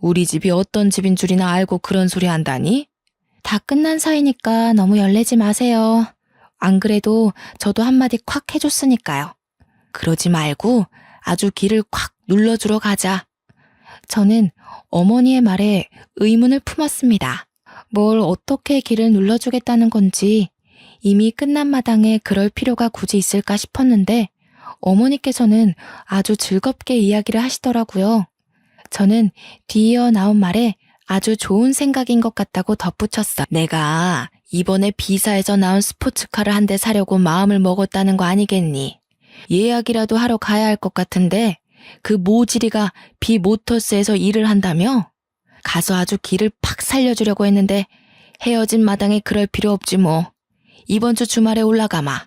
우리 집이 어떤 집인 줄이나 알고 그런 소리 한다니? 다 끝난 사이니까 너무 열내지 마세요. 안 그래도 저도 한마디 콱 해줬으니까요. 그러지 말고 아주 귀를 콱 눌러주러 가자. 저는 어머니의 말에 의문을 품었습니다. 뭘 어떻게 귀를 눌러주겠다는 건지 이미 끝난 마당에 그럴 필요가 굳이 있을까 싶었는데 어머니께서는 아주 즐겁게 이야기를 하시더라고요. 저는 뒤이어 나온 말에 아주 좋은 생각인 것 같다고 덧붙였어요. 내가 이번에 비사에서 나온 스포츠카를 한 대 사려고 마음을 먹었다는 거 아니겠니? 예약이라도 하러 가야 할 것 같은데 그 모지리가 비모터스에서 일을 한다며? 가서 아주 기를 팍 살려주려고 했는데 헤어진 마당에 그럴 필요 없지 뭐. 이번 주 주말에 올라가마.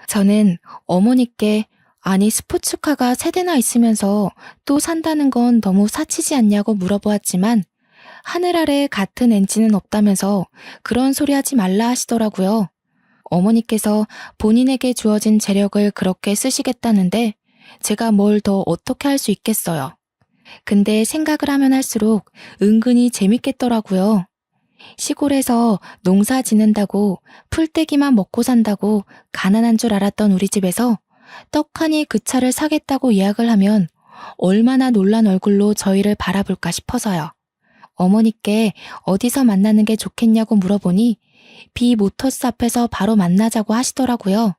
저는 어머니께 아니 스포츠카가 3대나 있으면서 또 산다는 건 너무 사치지 않냐고 물어보았지만 하늘 아래 같은 엔진은 없다면서 그런 소리 하지 말라 하시더라고요. 어머니께서 본인에게 주어진 재력을 그렇게 쓰시겠다는데 제가 뭘 더 어떻게 할 수 있겠어요. 근데 생각을 하면 할수록 은근히 재밌겠더라고요. 시골에서 농사 지는다고 풀떼기만 먹고 산다고 가난한 줄 알았던 우리 집에서 떡하니 그 차를 사겠다고 예약을 하면 얼마나 놀란 얼굴로 저희를 바라볼까 싶어서요. 어머니께 어디서 만나는 게 좋겠냐고 물어보니 비모터스 앞에서 바로 만나자고 하시더라고요.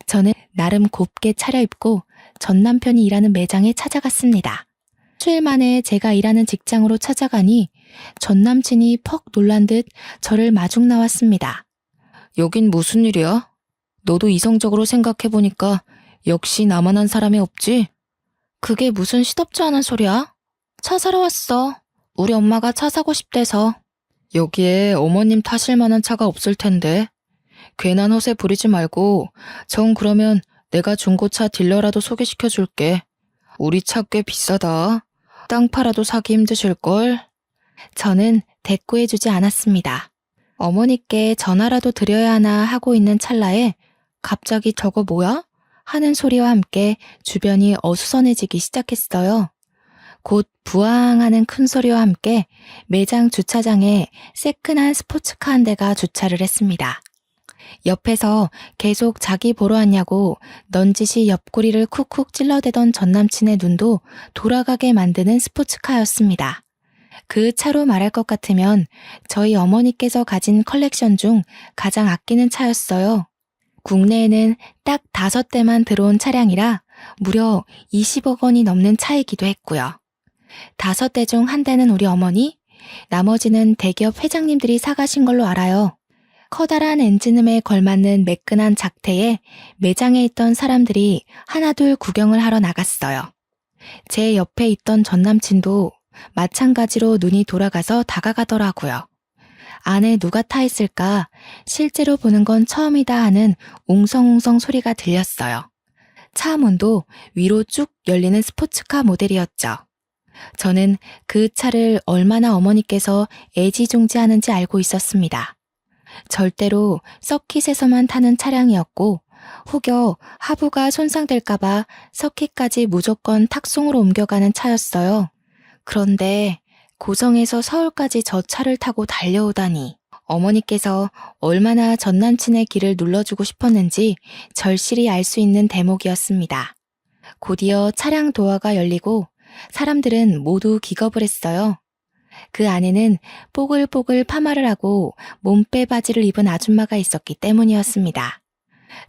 저는 나름 곱게 차려입고 전 남편이 일하는 매장에 찾아갔습니다. 수일 만에 제가 일하는 직장으로 찾아가니 전 남친이 퍽 놀란 듯 저를 마중 나왔습니다. 여긴 무슨 일이야? 너도 이성적으로 생각해보니까 역시 나만 한 사람이 없지? 그게 무슨 시덥지 않은 소리야? 차 사러 왔어. 우리 엄마가 차 사고 싶대서. 여기에 어머님 타실 만한 차가 없을 텐데. 괜한 허세 부리지 말고 정 그러면 내가 중고차 딜러라도 소개시켜줄게. 우리 차 꽤 비싸다. 땅 팔아도 사기 힘드실걸? 저는 대꾸해주지 않았습니다. 어머니께 전화라도 드려야 하나 하고 있는 찰나에 갑자기 저거 뭐야? 하는 소리와 함께 주변이 어수선해지기 시작했어요. 곧 부앙하는 큰 소리와 함께 매장 주차장에 새끈한 스포츠카 한 대가 주차를 했습니다. 옆에서 계속 자기 보러 왔냐고 넌지시 옆구리를 쿡쿡 찔러대던 전남친의 눈도 돌아가게 만드는 스포츠카였습니다. 그 차로 말할 것 같으면 저희 어머니께서 가진 컬렉션 중 가장 아끼는 차였어요. 국내에는 딱 5대만 들어온 차량이라 무려 20억 원이 넘는 차이기도 했고요. 5대 중 한 대는 우리 어머니, 나머지는 대기업 회장님들이 사가신 걸로 알아요. 커다란 엔진음에 걸맞는 매끈한 작태에 매장에 있던 사람들이 하나둘 구경을 하러 나갔어요. 제 옆에 있던 전남친도 마찬가지로 눈이 돌아가서 다가가더라고요. 안에 누가 타 있을까? 실제로 보는 건 처음이다 하는 웅성웅성 소리가 들렸어요. 차 문도 위로 쭉 열리는 스포츠카 모델이었죠. 저는 그 차를 얼마나 어머니께서 애지중지하는지 알고 있었습니다. 절대로 서킷에서만 타는 차량이었고 혹여 하부가 손상될까봐 서킷까지 무조건 탁송으로 옮겨가는 차였어요. 그런데 고성에서 서울까지 저 차를 타고 달려오다니 어머니께서 얼마나 전남친의 길을 눌러주고 싶었는지 절실히 알 수 있는 대목이었습니다. 곧이어 차량 도어가 열리고 사람들은 모두 기겁을 했어요. 그 안에는 뽀글뽀글 파마를 하고 몸빼 바지를 입은 아줌마가 있었기 때문이었습니다.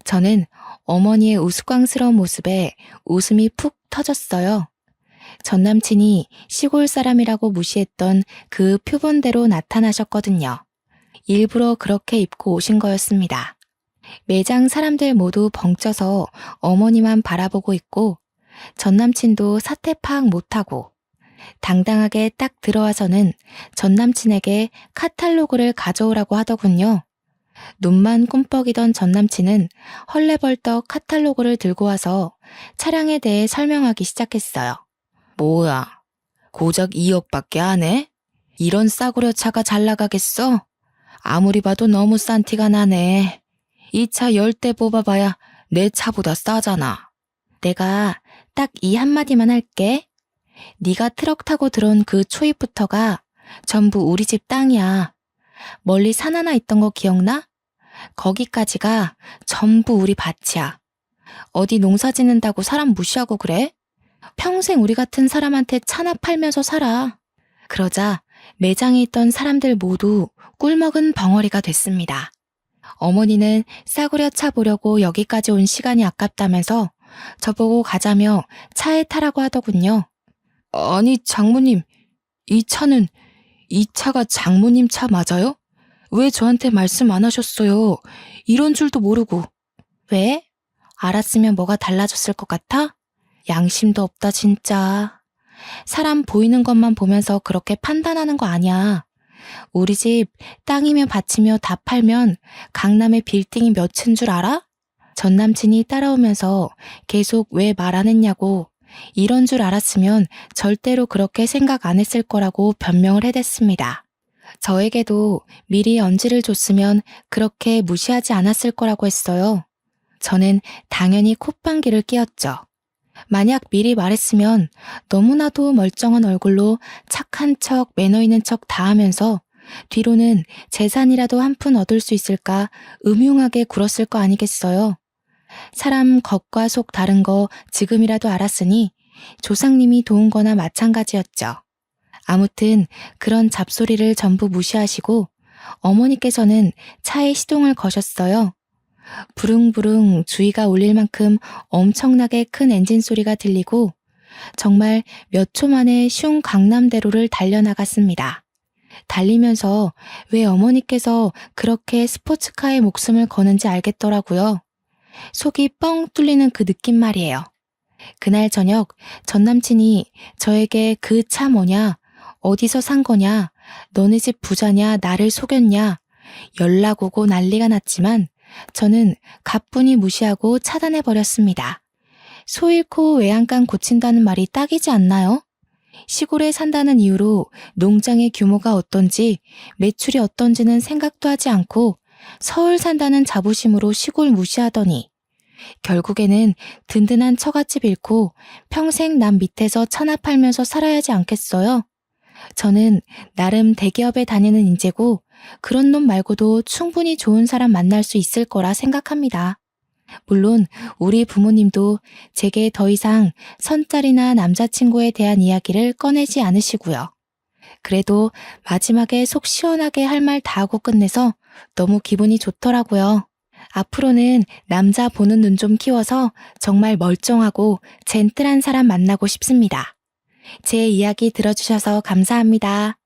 저는 어머니의 우스꽝스러운 모습에 웃음이 푹 터졌어요. 전 남친이 시골 사람이라고 무시했던 그 표본대로 나타나셨거든요. 일부러 그렇게 입고 오신 거였습니다. 매장 사람들 모두 벙쪄서 어머니만 바라보고 있고 전 남친도 사태 파악 못하고 당당하게 딱 들어와서는 전 남친에게 카탈로그를 가져오라고 하더군요. 눈만 꿈뻑이던 전 남친은 헐레벌떡 카탈로그를 들고 와서 차량에 대해 설명하기 시작했어요. 뭐야, 고작 2억밖에 안 해? 이런 싸구려 차가 잘 나가겠어? 아무리 봐도 너무 싼 티가 나네. 이 차 10대 뽑아봐야 내 차보다 싸잖아. 내가 딱 이 한마디만 할게. 네가 트럭 타고 들어온 그 초입부터가 전부 우리 집 땅이야. 멀리 산 하나 있던 거 기억나? 거기까지가 전부 우리 밭이야. 어디 농사 짓는다고 사람 무시하고 그래? 평생 우리 같은 사람한테 차나 팔면서 살아. 그러자 매장에 있던 사람들 모두 꿀먹은 벙어리가 됐습니다. 어머니는 싸구려 차 보려고 여기까지 온 시간이 아깝다면서 저보고 가자며 차에 타라고 하더군요. 아니 장모님, 이 차가 장모님 차 맞아요? 왜 저한테 말씀 안 하셨어요? 이런 줄도 모르고. 왜? 알았으면 뭐가 달라졌을 것 같아? 양심도 없다 진짜. 사람 보이는 것만 보면서 그렇게 판단하는 거 아니야. 우리 집 땅이며 밭이며 다 팔면 강남에 빌딩이 몇 채인 줄 알아? 전 남친이 따라오면서 계속 왜 말 안 했냐고 이런 줄 알았으면 절대로 그렇게 생각 안 했을 거라고 변명을 해댔습니다. 저에게도 미리 언지를 줬으면 그렇게 무시하지 않았을 거라고 했어요. 저는 당연히 콧방귀를 뀌었죠. 만약 미리 말했으면 너무나도 멀쩡한 얼굴로 착한 척, 매너 있는 척 다 하면서 뒤로는 재산이라도 한 푼 얻을 수 있을까 음흉하게 굴었을 거 아니겠어요. 사람 겉과 속 다른 거 지금이라도 알았으니 조상님이 도운 거나 마찬가지였죠. 아무튼 그런 잡소리를 전부 무시하시고 어머니께서는 차에 시동을 거셨어요. 부릉부릉 주의가 울릴 만큼 엄청나게 큰 엔진 소리가 들리고 정말 몇 초 만에 슝 강남대로를 달려나갔습니다. 달리면서 왜 어머니께서 그렇게 스포츠카에 목숨을 거는지 알겠더라고요. 속이 뻥 뚫리는 그 느낌 말이에요. 그날 저녁 전 남친이 저에게 그 차 뭐냐, 어디서 산 거냐, 너네 집 부자냐, 나를 속였냐 연락 오고 난리가 났지만 저는 가뿐히 무시하고 차단해버렸습니다. 소 잃고 외양간 고친다는 말이 딱이지 않나요? 시골에 산다는 이유로 농장의 규모가 어떤지 매출이 어떤지는 생각도 하지 않고 서울 산다는 자부심으로 시골 무시하더니 결국에는 든든한 처갓집 잃고 평생 남 밑에서 차나 팔면서 살아야 하지 않겠어요? 저는 나름 대기업에 다니는 인재고 그런 놈 말고도 충분히 좋은 사람 만날 수 있을 거라 생각합니다. 물론 우리 부모님도 제게 더 이상 선딸이나 남자친구에 대한 이야기를 꺼내지 않으시고요. 그래도 마지막에 속 시원하게 할 말 다 하고 끝내서 너무 기분이 좋더라고요. 앞으로는 남자 보는 눈 좀 키워서 정말 멀쩡하고 젠틀한 사람 만나고 싶습니다. 제 이야기 들어주셔서 감사합니다.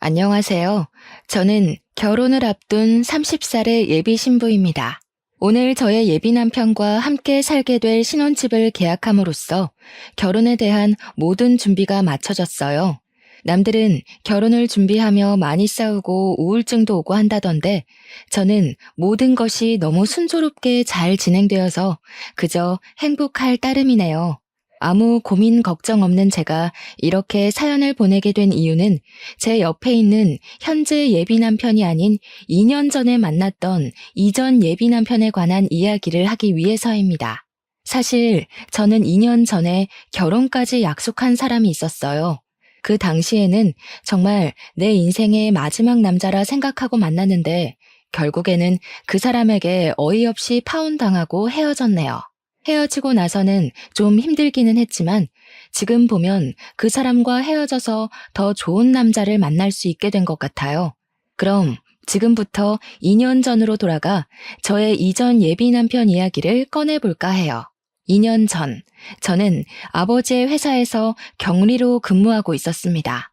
안녕하세요. 저는 결혼을 앞둔 30살의 예비 신부입니다. 오늘 저의 예비 남편과 함께 살게 될 신혼집을 계약함으로써 결혼에 대한 모든 준비가 마쳐졌어요. 남들은 결혼을 준비하며 많이 싸우고 우울증도 오고 한다던데 저는 모든 것이 너무 순조롭게 잘 진행되어서 그저 행복할 따름이네요. 아무 고민 걱정 없는 제가 이렇게 사연을 보내게 된 이유는 제 옆에 있는 현재 예비 남편이 아닌 2년 전에 만났던 이전 예비 남편에 관한 이야기를 하기 위해서입니다. 사실 저는 2년 전에 결혼까지 약속한 사람이 있었어요. 그 당시에는 정말 내 인생의 마지막 남자라 생각하고 만났는데 결국에는 그 사람에게 어이없이 파혼당하고 헤어졌네요. 헤어지고 나서는 좀 힘들기는 했지만 지금 보면 그 사람과 헤어져서 더 좋은 남자를 만날 수 있게 된 것 같아요. 그럼 지금부터 2년 전으로 돌아가 저의 이전 예비 남편 이야기를 꺼내볼까 해요. 2년 전, 저는 아버지의 회사에서 격리로 근무하고 있었습니다.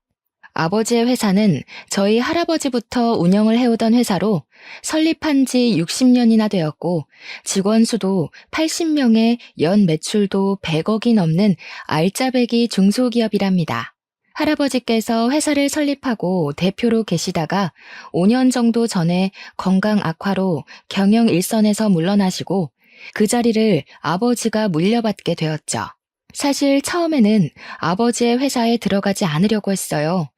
아버지의 회사는 저희 할아버지부터 운영을 해오던 회사로 설립한 지 60년이나 되었고 직원 수도 80명에 연 매출도 100억이 넘는 알짜배기 중소기업이랍니다. 할아버지께서 회사를 설립하고 대표로 계시다가 5년 정도 전에 건강 악화로 경영 일선에서 물러나시고 그 자리를 아버지가 물려받게 되었죠. 사실 처음에는 아버지의 회사에 들어가지 않으려고 했어요.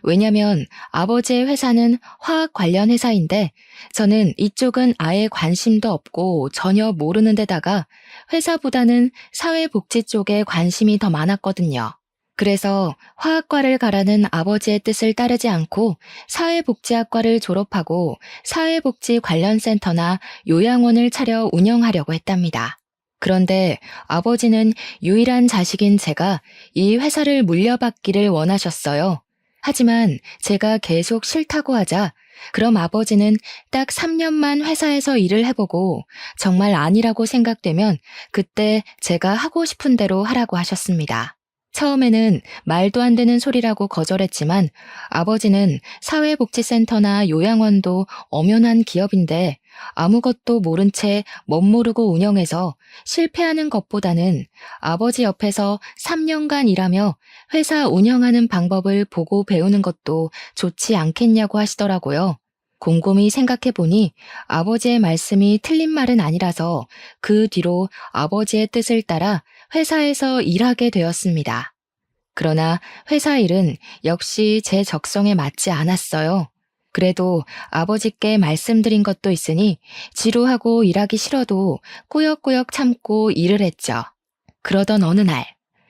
왜냐면 아버지의 회사는 화학 관련 회사인데 저는 이쪽은 아예 관심도 없고 전혀 모르는 데다가 회사보다는 사회복지 쪽에 관심이 더 많았거든요. 그래서 화학과를 가라는 아버지의 뜻을 따르지 않고 사회복지학과를 졸업하고 사회복지 관련 센터나 요양원을 차려 운영하려고 했답니다. 그런데 아버지는 유일한 자식인 제가 이 회사를 물려받기를 원하셨어요. 하지만 제가 계속 싫다고 하자 그럼 아버지는 딱 3년만 회사에서 일을 해보고 정말 아니라고 생각되면 그때 제가 하고 싶은 대로 하라고 하셨습니다. 처음에는 말도 안 되는 소리라고 거절했지만 아버지는 사회복지센터나 요양원도 엄연한 기업인데 아무것도 모른 채 멋모르고 운영해서 실패하는 것보다는 아버지 옆에서 3년간 일하며 회사 운영하는 방법을 보고 배우는 것도 좋지 않겠냐고 하시더라고요. 곰곰이 생각해보니 아버지의 말씀이 틀린 말은 아니라서 그 뒤로 아버지의 뜻을 따라 회사에서 일하게 되었습니다. 그러나 회사 일은 역시 제 적성에 맞지 않았어요. 그래도 아버지께 말씀드린 것도 있으니 지루하고 일하기 싫어도 꾸역꾸역 참고 일을 했죠. 그러던 어느 날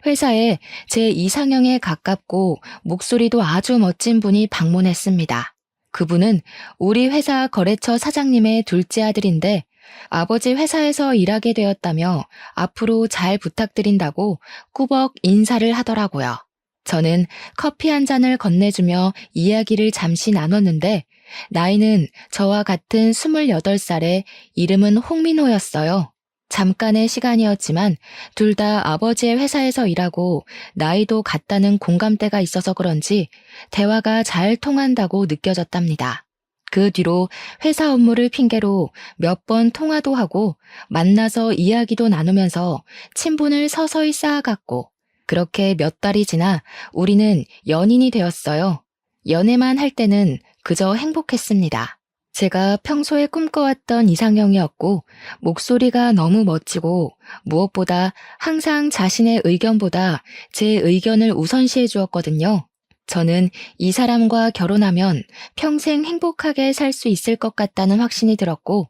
회사에 제 이상형에 가깝고 목소리도 아주 멋진 분이 방문했습니다. 그분은 우리 회사 거래처 사장님의 둘째 아들인데 아버지 회사에서 일하게 되었다며 앞으로 잘 부탁드린다고 꾸벅 인사를 하더라고요. 저는 커피 한 잔을 건네주며 이야기를 잠시 나눴는데 나이는 저와 같은 28살에 이름은 홍민호였어요. 잠깐의 시간이었지만 둘 다 아버지의 회사에서 일하고 나이도 같다는 공감대가 있어서 그런지 대화가 잘 통한다고 느껴졌답니다. 그 뒤로 회사 업무를 핑계로 몇 번 통화도 하고 만나서 이야기도 나누면서 친분을 서서히 쌓아갔고 그렇게 몇 달이 지나 우리는 연인이 되었어요. 연애만 할 때는 그저 행복했습니다. 제가 평소에 꿈꿔왔던 이상형이었고 목소리가 너무 멋지고 무엇보다 항상 자신의 의견보다 제 의견을 우선시해 주었거든요. 저는 이 사람과 결혼하면 평생 행복하게 살 수 있을 것 같다는 확신이 들었고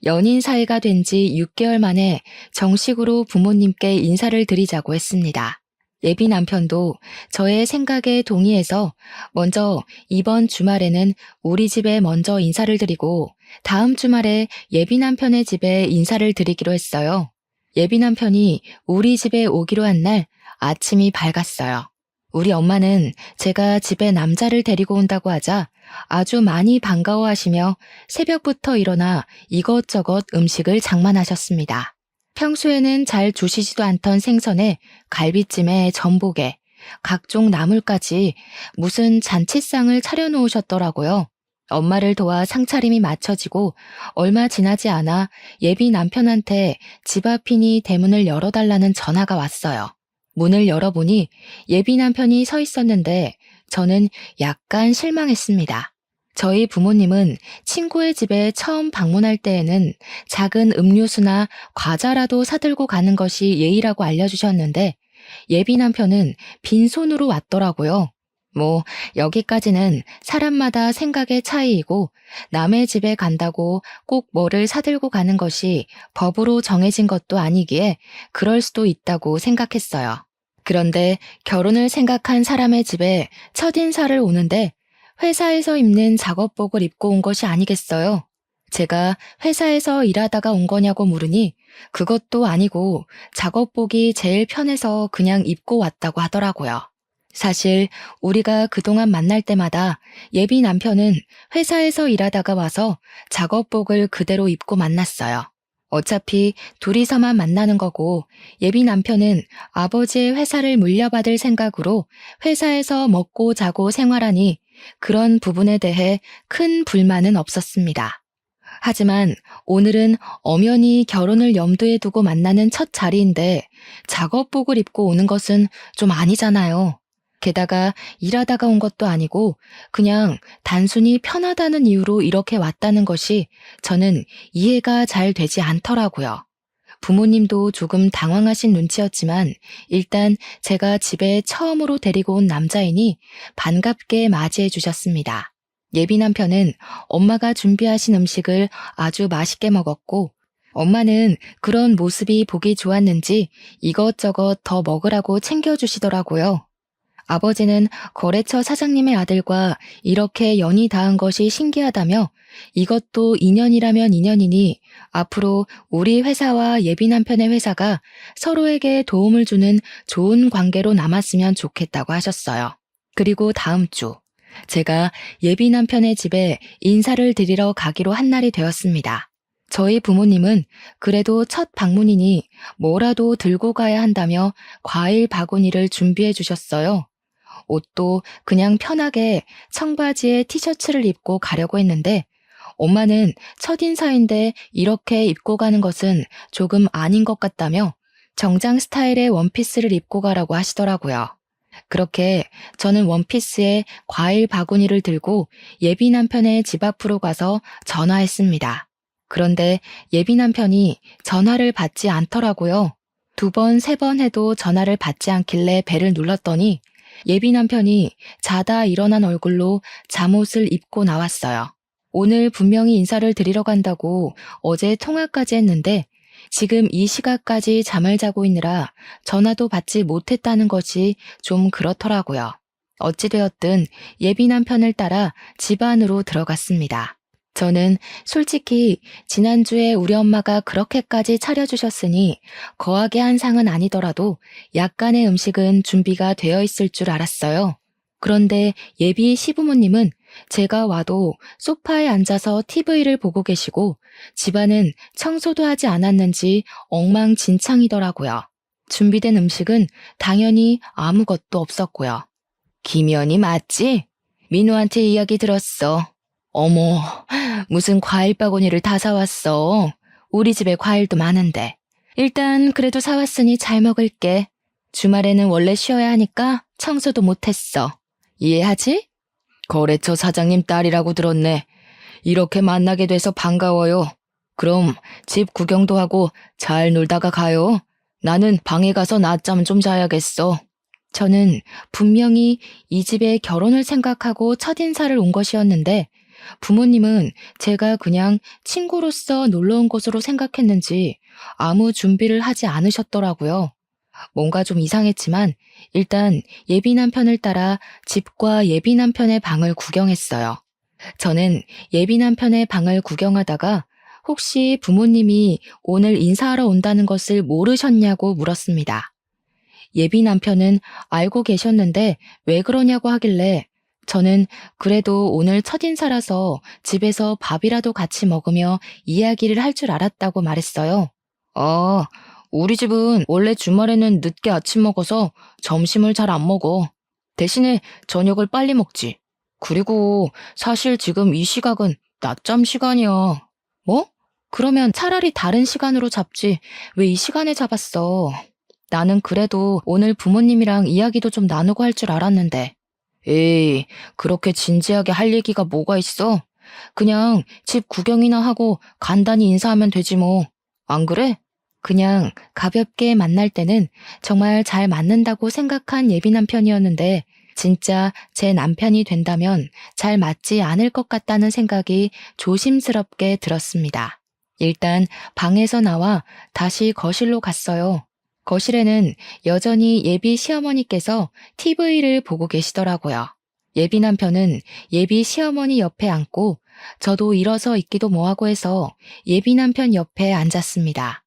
연인 사이가 된 지 6개월 만에 정식으로 부모님께 인사를 드리자고 했습니다. 예비 남편도 저의 생각에 동의해서 먼저 이번 주말에는 우리 집에 먼저 인사를 드리고 다음 주말에 예비 남편의 집에 인사를 드리기로 했어요. 예비 남편이 우리 집에 오기로 한 날 아침이 밝았어요. 우리 엄마는 제가 집에 남자를 데리고 온다고 하자 아주 많이 반가워하시며 새벽부터 일어나 이것저것 음식을 장만하셨습니다. 평소에는 잘 주시지도 않던 생선에 갈비찜에 전복에 각종 나물까지 무슨 잔치상을 차려놓으셨더라고요. 엄마를 도와 상차림이 마쳐지고 얼마 지나지 않아 예비 남편한테 집 앞이니 대문을 열어달라는 전화가 왔어요. 문을 열어보니 예비 남편이 서 있었는데 저는 약간 실망했습니다. 저희 부모님은 친구의 집에 처음 방문할 때에는 작은 음료수나 과자라도 사들고 가는 것이 예의라고 알려주셨는데 예비 남편은 빈손으로 왔더라고요. 뭐 여기까지는 사람마다 생각의 차이이고 남의 집에 간다고 꼭 뭐를 사들고 가는 것이 법으로 정해진 것도 아니기에 그럴 수도 있다고 생각했어요. 그런데 결혼을 생각한 사람의 집에 첫인사를 오는데 회사에서 입는 작업복을 입고 온 것이 아니겠어요? 제가 회사에서 일하다가 온 거냐고 물으니 그것도 아니고 작업복이 제일 편해서 그냥 입고 왔다고 하더라고요. 사실 우리가 그동안 만날 때마다 예비 남편은 회사에서 일하다가 와서 작업복을 그대로 입고 만났어요. 어차피 둘이서만 만나는 거고 예비 남편은 아버지의 회사를 물려받을 생각으로 회사에서 먹고 자고 생활하니 그런 부분에 대해 큰 불만은 없었습니다. 하지만 오늘은 엄연히 결혼을 염두에 두고 만나는 첫 자리인데 작업복을 입고 오는 것은 좀 아니잖아요. 게다가 일하다가 온 것도 아니고 그냥 단순히 편하다는 이유로 이렇게 왔다는 것이 저는 이해가 잘 되지 않더라고요. 부모님도 조금 당황하신 눈치였지만 일단 제가 집에 처음으로 데리고 온 남자이니 반갑게 맞이해 주셨습니다. 예비 남편은 엄마가 준비하신 음식을 아주 맛있게 먹었고 엄마는 그런 모습이 보기 좋았는지 이것저것 더 먹으라고 챙겨주시더라고요. 아버지는 거래처 사장님의 아들과 이렇게 연이 닿은 것이 신기하다며 이것도 인연이라면 인연이니 앞으로 우리 회사와 예비 남편의 회사가 서로에게 도움을 주는 좋은 관계로 남았으면 좋겠다고 하셨어요. 그리고 다음 주 제가 예비 남편의 집에 인사를 드리러 가기로 한 날이 되었습니다. 저희 부모님은 그래도 첫 방문이니 뭐라도 들고 가야 한다며 과일 바구니를 준비해 주셨어요. 옷도 그냥 편하게 청바지에 티셔츠를 입고 가려고 했는데 엄마는 첫인사인데 이렇게 입고 가는 것은 조금 아닌 것 같다며 정장 스타일의 원피스를 입고 가라고 하시더라고요. 그렇게 저는 원피스에 과일 바구니를 들고 예비 남편의 집 앞으로 가서 전화했습니다. 그런데 예비 남편이 전화를 받지 않더라고요. 2번, 3번 해도 전화를 받지 않길래 벨을 눌렀더니 예비 남편이 자다 일어난 얼굴로 잠옷을 입고 나왔어요. 오늘 분명히 인사를 드리러 간다고 어제 통화까지 했는데 지금 이 시각까지 잠을 자고 있느라 전화도 받지 못했다는 것이 좀 그렇더라고요. 어찌되었든 예비 남편을 따라 집 안으로 들어갔습니다. 저는 솔직히 지난주에 우리 엄마가 그렇게까지 차려주셨으니 거하게 한 상은 아니더라도 약간의 음식은 준비가 되어 있을 줄 알았어요. 그런데 예비 시부모님은 제가 와도 소파에 앉아서 TV를 보고 계시고 집안은 청소도 하지 않았는지 엉망진창이더라고요. 준비된 음식은 당연히 아무것도 없었고요. 김연이 맞지? 민우한테 이야기 들었어. 어머, 무슨 과일 바구니를 다 사왔어. 우리 집에 과일도 많은데. 일단 그래도 사왔으니 잘 먹을게. 주말에는 원래 쉬어야 하니까 청소도 못했어. 이해하지? 거래처 사장님 딸이라고 들었네. 이렇게 만나게 돼서 반가워요. 그럼 집 구경도 하고 잘 놀다가 가요. 나는 방에 가서 낮잠 좀 자야겠어. 저는 분명히 이 집에 결혼을 생각하고 첫인사를 온 것이었는데 부모님은 제가 그냥 친구로서 놀러 온 것으로 생각했는지 아무 준비를 하지 않으셨더라고요. 뭔가 좀 이상했지만 일단 예비 남편을 따라 집과 예비 남편의 방을 구경했어요. 저는 예비 남편의 방을 구경하다가 혹시 부모님이 오늘 인사하러 온다는 것을 모르셨냐고 물었습니다. 예비 남편은 알고 계셨는데 왜 그러냐고 하길래 저는 그래도 오늘 첫인사라서 집에서 밥이라도 같이 먹으며 이야기를 할 줄 알았다고 말했어요. 우리 집은 원래 주말에는 늦게 아침 먹어서 점심을 잘 안 먹어. 대신에 저녁을 빨리 먹지. 그리고 사실 지금 이 시각은 낮잠 시간이야. 뭐? 그러면 차라리 다른 시간으로 잡지. 왜 이 시간에 잡았어? 나는 그래도 오늘 부모님이랑 이야기도 좀 나누고 할 줄 알았는데. 에이, 그렇게 진지하게 할 얘기가 뭐가 있어? 그냥 집 구경이나 하고 간단히 인사하면 되지 뭐. 안 그래? 그냥 가볍게 만날 때는 정말 잘 맞는다고 생각한 예비 남편이었는데 진짜 제 남편이 된다면 잘 맞지 않을 것 같다는 생각이 조심스럽게 들었습니다. 일단 방에서 나와 다시 거실로 갔어요. 거실에는 여전히 예비 시어머니께서 TV를 보고 계시더라고요. 예비 남편은 예비 시어머니 옆에 앉고 저도 일어서 있기도 뭐하고 해서 예비 남편 옆에 앉았습니다.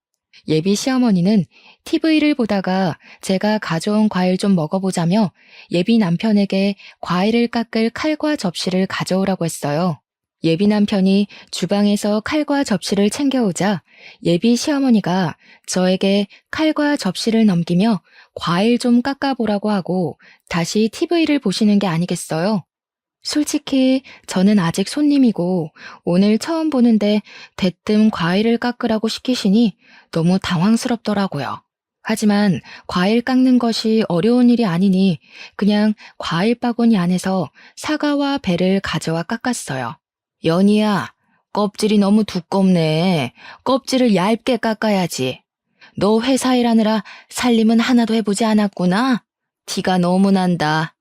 예비 시어머니는 TV를 보다가 제가 가져온 과일 좀 먹어보자며 예비 남편에게 과일을 깎을 칼과 접시를 가져오라고 했어요. 예비 남편이 주방에서 칼과 접시를 챙겨오자 예비 시어머니가 저에게 칼과 접시를 넘기며 과일 좀 깎아보라고 하고 다시 TV를 보시는 게 아니겠어요? 솔직히 저는 아직 손님이고 오늘 처음 보는데 대뜸 과일을 깎으라고 시키시니 너무 당황스럽더라고요. 하지만 과일 깎는 것이 어려운 일이 아니니 그냥 과일 바구니 안에서 사과와 배를 가져와 깎았어요. 연희야, 껍질이 너무 두껍네. 껍질을 얇게 깎아야지. 너 회사 일하느라 살림은 하나도 해보지 않았구나? 티가 너무 난다.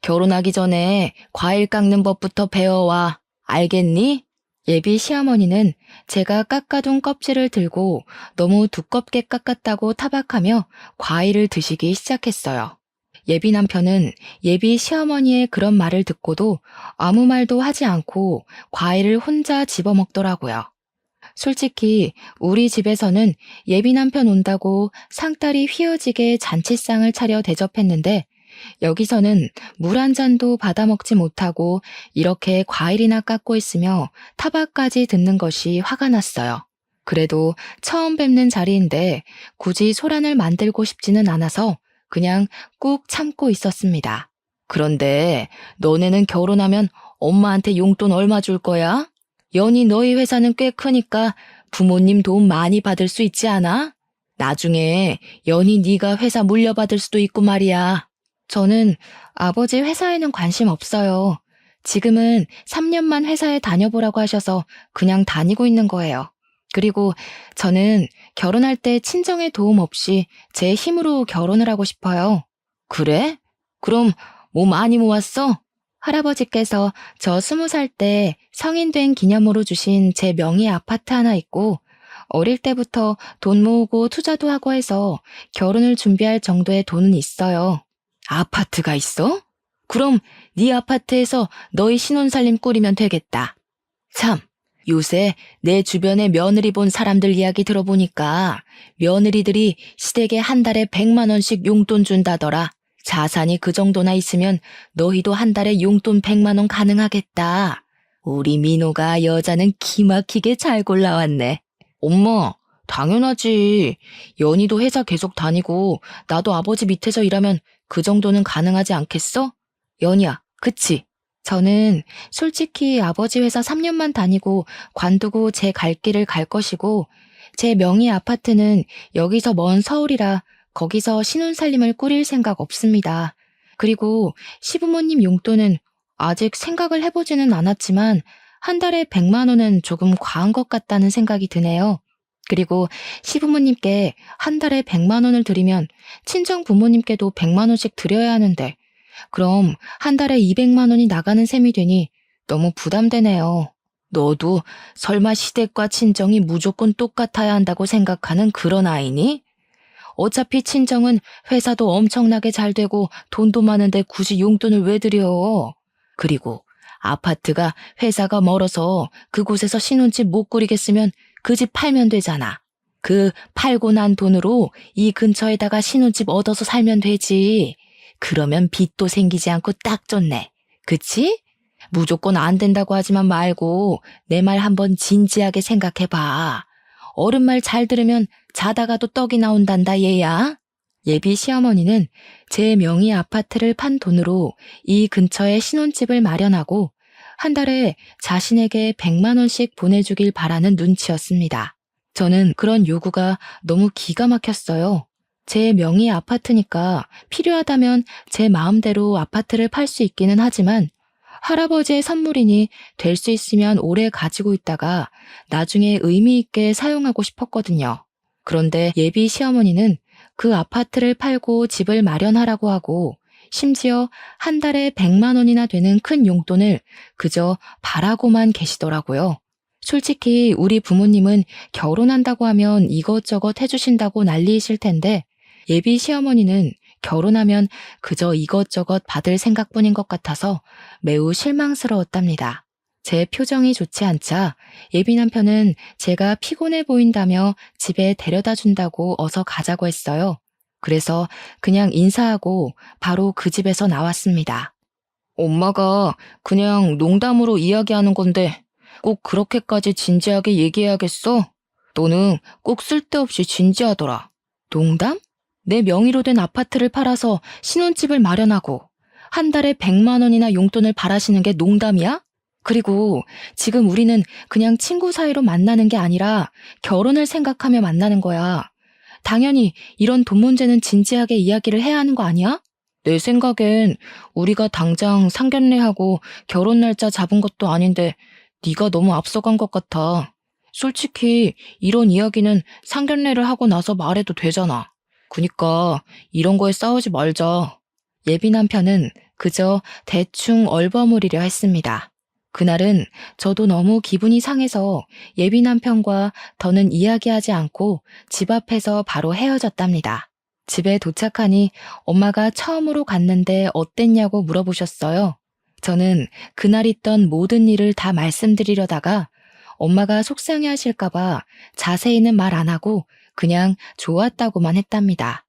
결혼하기 전에 과일 깎는 법부터 배워와. 알겠니? 예비 시어머니는 제가 깎아둔 껍질을 들고 너무 두껍게 깎았다고 타박하며 과일을 드시기 시작했어요. 예비 남편은 예비 시어머니의 그런 말을 듣고도 아무 말도 하지 않고 과일을 혼자 집어먹더라고요. 솔직히 우리 집에서는 예비 남편 온다고 상다리 휘어지게 잔치상을 차려 대접했는데 여기서는 물 한 잔도 받아먹지 못하고 이렇게 과일이나 깎고 있으며 타박까지 듣는 것이 화가 났어요. 그래도 처음 뵙는 자리인데 굳이 소란을 만들고 싶지는 않아서 그냥 꾹 참고 있었습니다. 그런데 너네는 결혼하면 엄마한테 용돈 얼마 줄 거야? 연희 너희 회사는 꽤 크니까 부모님 도움 많이 받을 수 있지 않아? 나중에 연희 네가 회사 물려받을 수도 있고 말이야. 저는 아버지 회사에는 관심 없어요. 지금은 3년만 회사에 다녀보라고 하셔서 그냥 다니고 있는 거예요. 그리고 저는 결혼할 때 친정의 도움 없이 제 힘으로 결혼을 하고 싶어요. 그래? 그럼 뭐 많이 모았어? 할아버지께서 저 20살 때 성인 된 기념으로 주신 제 명의 아파트 하나 있고 어릴 때부터 돈 모으고 투자도 하고 해서 결혼을 준비할 정도의 돈은 있어요. 아파트가 있어? 그럼 네 아파트에서 너희 신혼살림 꾸리면 되겠다. 참, 요새 내 주변에 며느리 본 사람들 이야기 들어보니까 며느리들이 시댁에 한 달에 100만 원씩 용돈 준다더라. 자산이 그 정도나 있으면 너희도 한 달에 용돈 100만 원 가능하겠다. 우리 민호가 여자는 기막히게 잘 골라왔네. 엄마, 당연하지. 연희도 회사 계속 다니고 나도 아버지 밑에서 일하면 그 정도는 가능하지 않겠어? 연희야, 그치? 저는 솔직히 아버지 회사 3년만 다니고 관두고 제 갈 길을 갈 것이고 제 명의 아파트는 여기서 먼 서울이라 거기서 신혼살림을 꾸릴 생각 없습니다. 그리고 시부모님 용돈은 아직 생각을 해보지는 않았지만 한 달에 100만 원은 조금 과한 것 같다는 생각이 드네요. 그리고 시부모님께 한 달에 100만 원을 드리면 친정 부모님께도 100만 원씩 드려야 하는데 그럼 한 달에 200만 원이 나가는 셈이 되니 너무 부담되네요. 너도 설마 시댁과 친정이 무조건 똑같아야 한다고 생각하는 그런 아이니? 어차피 친정은 회사도 엄청나게 잘 되고 돈도 많은데 굳이 용돈을 왜 드려? 그리고 아파트가 회사가 멀어서 그곳에서 신혼집 못 꾸리겠으면 그 집 팔면 되잖아. 그 팔고 난 돈으로 이 근처에다가 신혼집 얻어서 살면 되지. 그러면 빚도 생기지 않고 딱 좋네. 그치? 무조건 안 된다고 하지만 말고 내 말 한번 진지하게 생각해봐. 어른 말 잘 들으면 자다가도 떡이 나온단다 얘야. 예비 시어머니는 제 명의 아파트를 판 돈으로 이 근처에 신혼집을 마련하고 한 달에 자신에게 100만 원씩 보내주길 바라는 눈치였습니다. 저는 그런 요구가 너무 기가 막혔어요. 제 명의 아파트니까 필요하다면 제 마음대로 아파트를 팔 수 있기는 하지만 할아버지의 선물이니 될 수 있으면 오래 가지고 있다가 나중에 의미 있게 사용하고 싶었거든요. 그런데 예비 시어머니는 그 아파트를 팔고 집을 마련하라고 하고 심지어 한 달에 100만 원이나 되는 큰 용돈을 그저 바라고만 계시더라고요. 솔직히 우리 부모님은 결혼한다고 하면 이것저것 해주신다고 난리이실 텐데 예비 시어머니는 결혼하면 그저 이것저것 받을 생각뿐인 것 같아서 매우 실망스러웠답니다. 제 표정이 좋지 않자 예비 남편은 제가 피곤해 보인다며 집에 데려다 준다고 어서 가자고 했어요. 그래서 그냥 인사하고 바로 그 집에서 나왔습니다. 엄마가 그냥 농담으로 이야기하는 건데 꼭 그렇게까지 진지하게 얘기해야겠어? 너는 꼭 쓸데없이 진지하더라. 농담? 내 명의로 된 아파트를 팔아서 신혼집을 마련하고 한 달에 100만 원이나 용돈을 바라시는 게 농담이야? 그리고 지금 우리는 그냥 친구 사이로 만나는 게 아니라 결혼을 생각하며 만나는 거야. 당연히 이런 돈 문제는 진지하게 이야기를 해야 하는 거 아니야? 내 생각엔 우리가 당장 상견례하고 결혼 날짜 잡은 것도 아닌데 네가 너무 앞서간 것 같아. 솔직히 이런 이야기는 상견례를 하고 나서 말해도 되잖아. 그니까 이런 거에 싸우지 말자. 예비 남편은 그저 대충 얼버무리려 했습니다. 그날은 저도 너무 기분이 상해서 예비 남편과 더는 이야기하지 않고 집 앞에서 바로 헤어졌답니다. 집에 도착하니 엄마가 처음으로 갔는데 어땠냐고 물어보셨어요. 저는 그날 있던 모든 일을 다 말씀드리려다가 엄마가 속상해 하실까봐 자세히는 말 안 하고 그냥 좋았다고만 했답니다.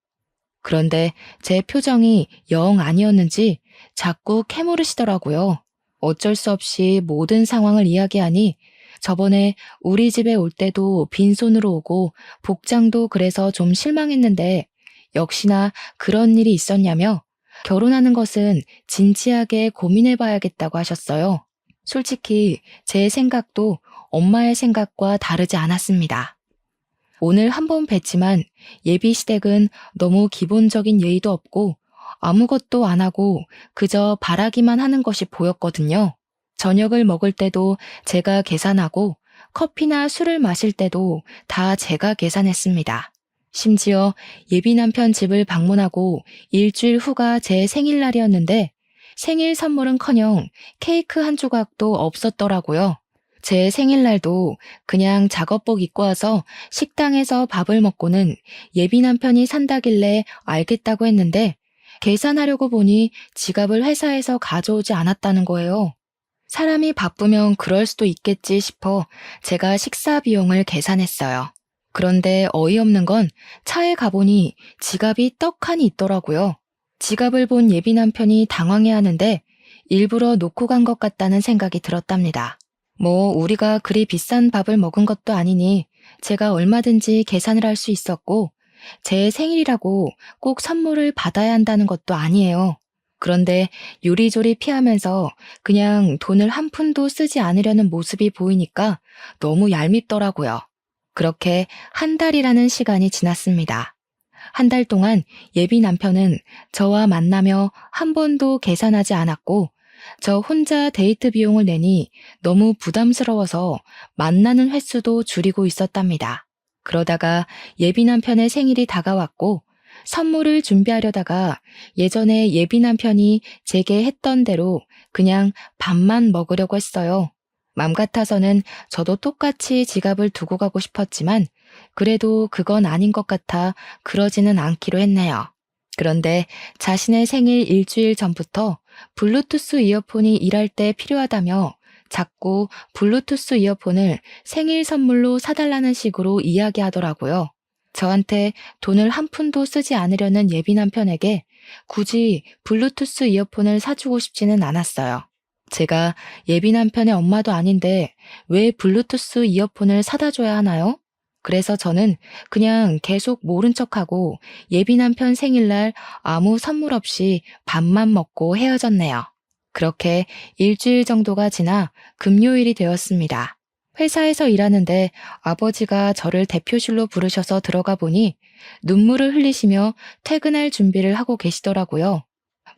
그런데 제 표정이 영 아니었는지 자꾸 캐물으시더라고요. 어쩔 수 없이 모든 상황을 이야기하니 저번에 우리 집에 올 때도 빈손으로 오고 복장도 그래서 좀 실망했는데 역시나 그런 일이 있었냐며 결혼하는 것은 진지하게 고민해봐야겠다고 하셨어요. 솔직히 제 생각도 엄마의 생각과 다르지 않았습니다. 오늘 한 번 뵀지만 예비 시댁은 너무 기본적인 예의도 없고 아무것도 안 하고 그저 바라기만 하는 것이 보였거든요. 저녁을 먹을 때도 제가 계산하고 커피나 술을 마실 때도 다 제가 계산했습니다. 심지어 예비 남편 집을 방문하고 일주일 후가 제 생일날이었는데 생일 선물은커녕 케이크 한 조각도 없었더라고요. 제 생일날도 그냥 작업복 입고 와서 식당에서 밥을 먹고는 예비 남편이 산다길래 알겠다고 했는데 계산하려고 보니 지갑을 회사에서 가져오지 않았다는 거예요. 사람이 바쁘면 그럴 수도 있겠지 싶어 제가 식사 비용을 계산했어요. 그런데 어이없는 건 차에 가보니 지갑이 떡하니 있더라고요. 지갑을 본 예비 남편이 당황해하는데 일부러 놓고 간 것 같다는 생각이 들었답니다. 뭐 우리가 그리 비싼 밥을 먹은 것도 아니니 제가 얼마든지 계산을 할 수 있었고 제 생일이라고 꼭 선물을 받아야 한다는 것도 아니에요. 그런데 요리조리 피하면서 그냥 돈을 한 푼도 쓰지 않으려는 모습이 보이니까 너무 얄밉더라고요. 그렇게 한 달이라는 시간이 지났습니다. 한 달 동안 예비 남편은 저와 만나며 한 번도 계산하지 않았고 저 혼자 데이트 비용을 내니 너무 부담스러워서 만나는 횟수도 줄이고 있었답니다. 그러다가 예비 남편의 생일이 다가왔고 선물을 준비하려다가 예전에 예비 남편이 제게 했던 대로 그냥 밥만 먹으려고 했어요. 맘 같아서는 저도 똑같이 지갑을 두고 가고 싶었지만 그래도 그건 아닌 것 같아 그러지는 않기로 했네요. 그런데 자신의 생일 일주일 전부터 블루투스 이어폰이 일할 때 필요하다며 자꾸 블루투스 이어폰을 생일 선물로 사달라는 식으로 이야기하더라고요. 저한테 돈을 한 푼도 쓰지 않으려는 예비 남편에게 굳이 블루투스 이어폰을 사주고 싶지는 않았어요. 제가 예비 남편의 엄마도 아닌데 왜 블루투스 이어폰을 사다 줘야 하나요? 그래서 저는 그냥 계속 모른 척하고 예비 남편 생일날 아무 선물 없이 밥만 먹고 헤어졌네요. 그렇게 일주일 정도가 지나 금요일이 되었습니다. 회사에서 일하는데 아버지가 저를 대표실로 부르셔서 들어가 보니 눈물을 흘리시며 퇴근할 준비를 하고 계시더라고요.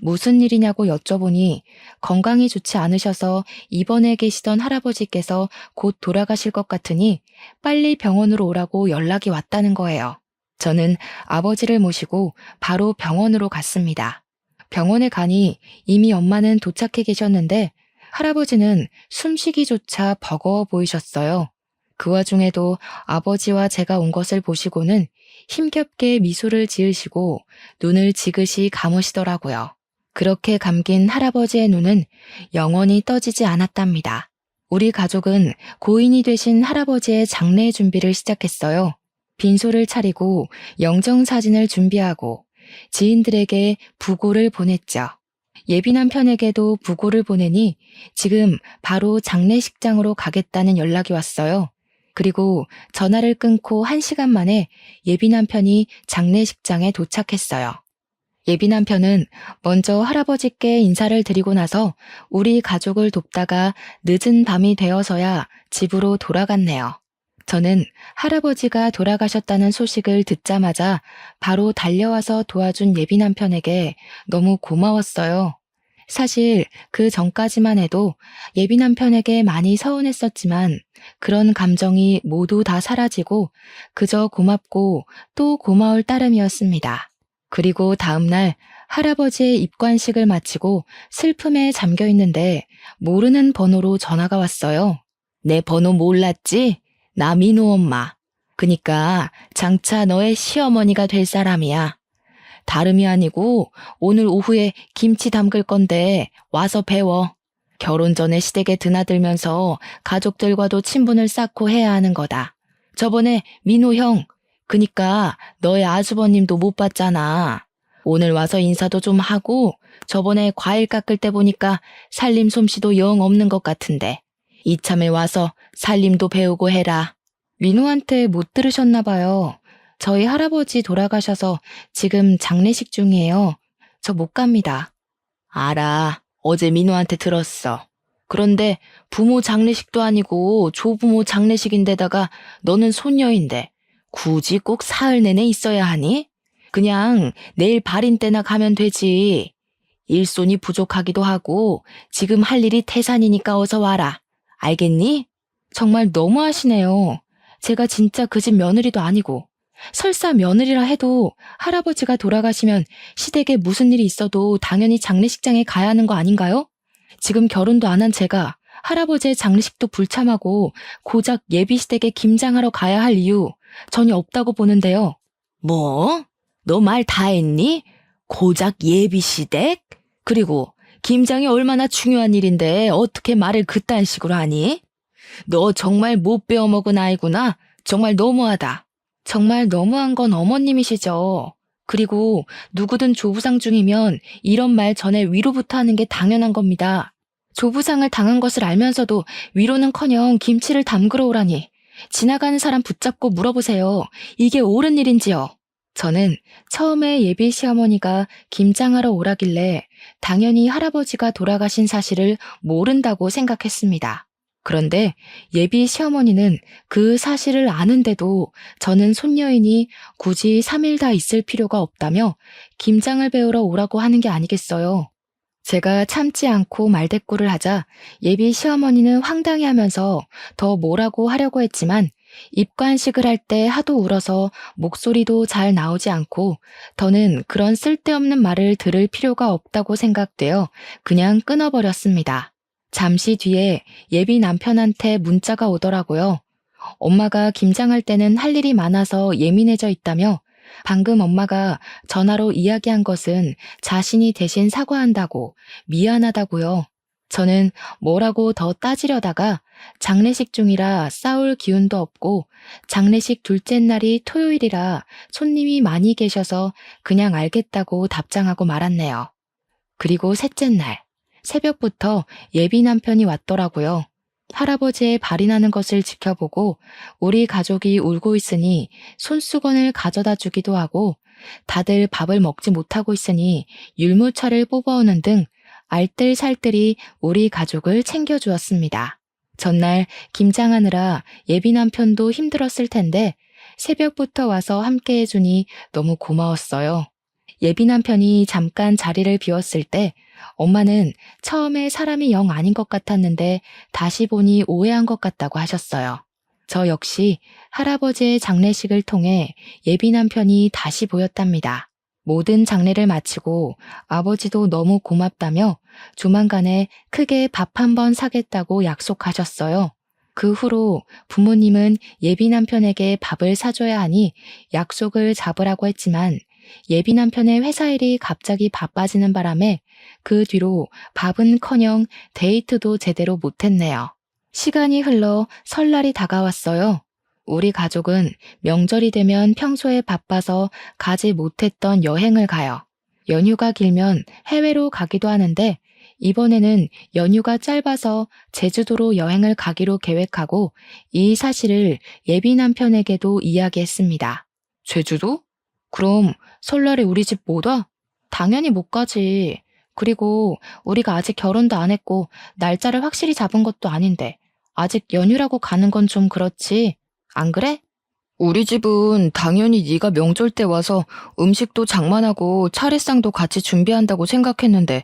무슨 일이냐고 여쭤보니 건강이 좋지 않으셔서 입원해 계시던 할아버지께서 곧 돌아가실 것 같으니 빨리 병원으로 오라고 연락이 왔다는 거예요. 저는 아버지를 모시고 바로 병원으로 갔습니다. 병원에 가니 이미 엄마는 도착해 계셨는데 할아버지는 숨쉬기조차 버거워 보이셨어요. 그 와중에도 아버지와 제가 온 것을 보시고는 힘겹게 미소를 지으시고 눈을 지그시 감으시더라고요. 그렇게 감긴 할아버지의 눈은 영원히 떠지지 않았답니다. 우리 가족은 고인이 되신 할아버지의 장례 준비를 시작했어요. 빈소를 차리고 영정사진을 준비하고 지인들에게 부고를 보냈죠. 예비 남편에게도 부고를 보내니 지금 바로 장례식장으로 가겠다는 연락이 왔어요. 그리고 전화를 끊고 1시간 만에 예비 남편이 장례식장에 도착했어요. 예비 남편은 먼저 할아버지께 인사를 드리고 나서 우리 가족을 돕다가 늦은 밤이 되어서야 집으로 돌아갔네요. 저는 할아버지가 돌아가셨다는 소식을 듣자마자 바로 달려와서 도와준 예비 남편에게 너무 고마웠어요. 사실 그 전까지만 해도 예비 남편에게 많이 서운했었지만 그런 감정이 모두 다 사라지고 그저 고맙고 또 고마울 따름이었습니다. 그리고 다음날 할아버지의 입관식을 마치고 슬픔에 잠겨 있는데 모르는 번호로 전화가 왔어요. 내 번호 몰랐지? 나 민호 엄마. 그니까 장차 너의 시어머니가 될 사람이야. 다름이 아니고 오늘 오후에 김치 담글 건데 와서 배워. 결혼 전에 시댁에 드나들면서 가족들과도 친분을 쌓고 해야 하는 거다. 저번에 민호 형, 그니까 너의 아주버님도 못 봤잖아. 오늘 와서 인사도 좀 하고 저번에 과일 깎을 때 보니까 살림 솜씨도 영 없는 것 같은데 이참에 와서 살림도 배우고 해라. 민호한테 못 들으셨나 봐요. 저희 할아버지 돌아가셔서 지금 장례식 중이에요. 저 못 갑니다. 알아. 어제 민호한테 들었어. 그런데 부모 장례식도 아니고 조부모 장례식인데다가 너는 손녀인데 굳이 꼭 사흘 내내 있어야 하니? 그냥 내일 발인 때나 가면 되지. 일손이 부족하기도 하고 지금 할 일이 태산이니까 어서 와라. 알겠니? 정말 너무하시네요. 제가 진짜 그 집 며느리도 아니고 설사 며느리라 해도 할아버지가 돌아가시면 시댁에 무슨 일이 있어도 당연히 장례식장에 가야 하는 거 아닌가요? 지금 결혼도 안 한 제가 할아버지의 장례식도 불참하고 고작 예비시댁에 김장하러 가야 할 이유 전혀 없다고 보는데요. 뭐? 너 말 다 했니? 고작 예비시댁? 그리고 김장이 얼마나 중요한 일인데 어떻게 말을 그딴 식으로 하니? 너 정말 못 배워먹은 아이구나. 정말 너무하다. 정말 너무한 건 어머님이시죠. 그리고 누구든 조부상 중이면 이런 말 전에 위로부터 하는 게 당연한 겁니다. 조부상을 당한 것을 알면서도 위로는커녕 김치를 담그러 오라니. 지나가는 사람 붙잡고 물어보세요. 이게 옳은 일인지요? 저는 처음에 예비 시어머니가 김장하러 오라길래 당연히 할아버지가 돌아가신 사실을 모른다고 생각했습니다. 그런데 예비 시어머니는 그 사실을 아는데도 저는 손녀이니 굳이 3일 다 있을 필요가 없다며 김장을 배우러 오라고 하는 게 아니겠어요. 제가 참지 않고 말대꾸를 하자 예비 시어머니는 황당해하면서 더 뭐라고 하려고 했지만 입관식을 할 때 하도 울어서 목소리도 잘 나오지 않고 더는 그런 쓸데없는 말을 들을 필요가 없다고 생각되어 그냥 끊어버렸습니다. 잠시 뒤에 예비 남편한테 문자가 오더라고요. 엄마가 김장할 때는 할 일이 많아서 예민해져 있다며 방금 엄마가 전화로 이야기한 것은 자신이 대신 사과한다고 미안하다고요. 저는 뭐라고 더 따지려다가 장례식 중이라 싸울 기운도 없고 장례식 둘째 날이 토요일이라 손님이 많이 계셔서 그냥 알겠다고 답장하고 말았네요. 그리고 셋째 날 새벽부터 예비 남편이 왔더라고요. 할아버지의 발이 나는 것을 지켜보고 우리 가족이 울고 있으니 손수건을 가져다 주기도 하고 다들 밥을 먹지 못하고 있으니 율무차를 뽑아오는 등 알뜰살뜰히 우리 가족을 챙겨주었습니다. 전날 김장하느라 예비 남편도 힘들었을 텐데 새벽부터 와서 함께 해주니 너무 고마웠어요. 예비 남편이 잠깐 자리를 비웠을 때 엄마는 처음에 사람이 영 아닌 것 같았는데 다시 보니 오해한 것 같다고 하셨어요. 저 역시 할아버지의 장례식을 통해 예비 남편이 다시 보였답니다. 모든 장례를 마치고 아버지도 너무 고맙다며 조만간에 크게 밥 한 번 사겠다고 약속하셨어요. 그 후로 부모님은 예비 남편에게 밥을 사줘야 하니 약속을 잡으라고 했지만 예비 남편의 회사 일이 갑자기 바빠지는 바람에 그 뒤로 밥은커녕 데이트도 제대로 못했네요. 시간이 흘러 설날이 다가왔어요. 우리 가족은 명절이 되면 평소에 바빠서 가지 못했던 여행을 가요. 연휴가 길면 해외로 가기도 하는데 이번에는 연휴가 짧아서 제주도로 여행을 가기로 계획하고 이 사실을 예비 남편에게도 이야기했습니다. 제주도? 그럼 설날에 우리 집 못 와? 당연히 못 가지. 그리고 우리가 아직 결혼도 안 했고 날짜를 확실히 잡은 것도 아닌데 아직 연휴라고 가는 건 좀 그렇지. 안 그래? 우리 집은 당연히 네가 명절 때 와서 음식도 장만하고 차례상도 같이 준비한다고 생각했는데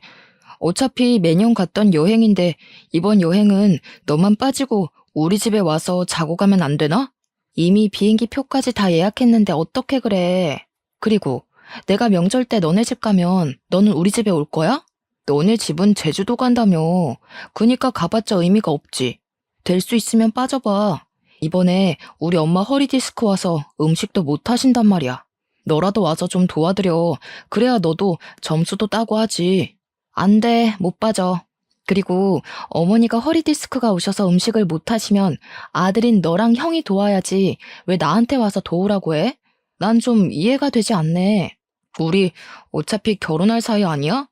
어차피 매년 갔던 여행인데 이번 여행은 너만 빠지고 우리 집에 와서 자고 가면 안 되나? 이미 비행기 표까지 다 예약했는데 어떻게 그래? 그리고 내가 명절 때 너네 집 가면 너는 우리 집에 올 거야? 너네 집은 제주도 간다며. 그니까 가봤자 의미가 없지. 될 수 있으면 빠져봐. 이번에 우리 엄마 허리 디스크 와서 음식도 못 하신단 말이야. 너라도 와서 좀 도와드려. 그래야 너도 점수도 따고 하지. 안 돼, 못 빠져. 그리고 어머니가 허리 디스크가 오셔서 음식을 못 하시면 아들인 너랑 형이 도와야지 왜 나한테 와서 도우라고 해? 난 좀 이해가 되지 않네. 우리 어차피 결혼할 사이 아니야?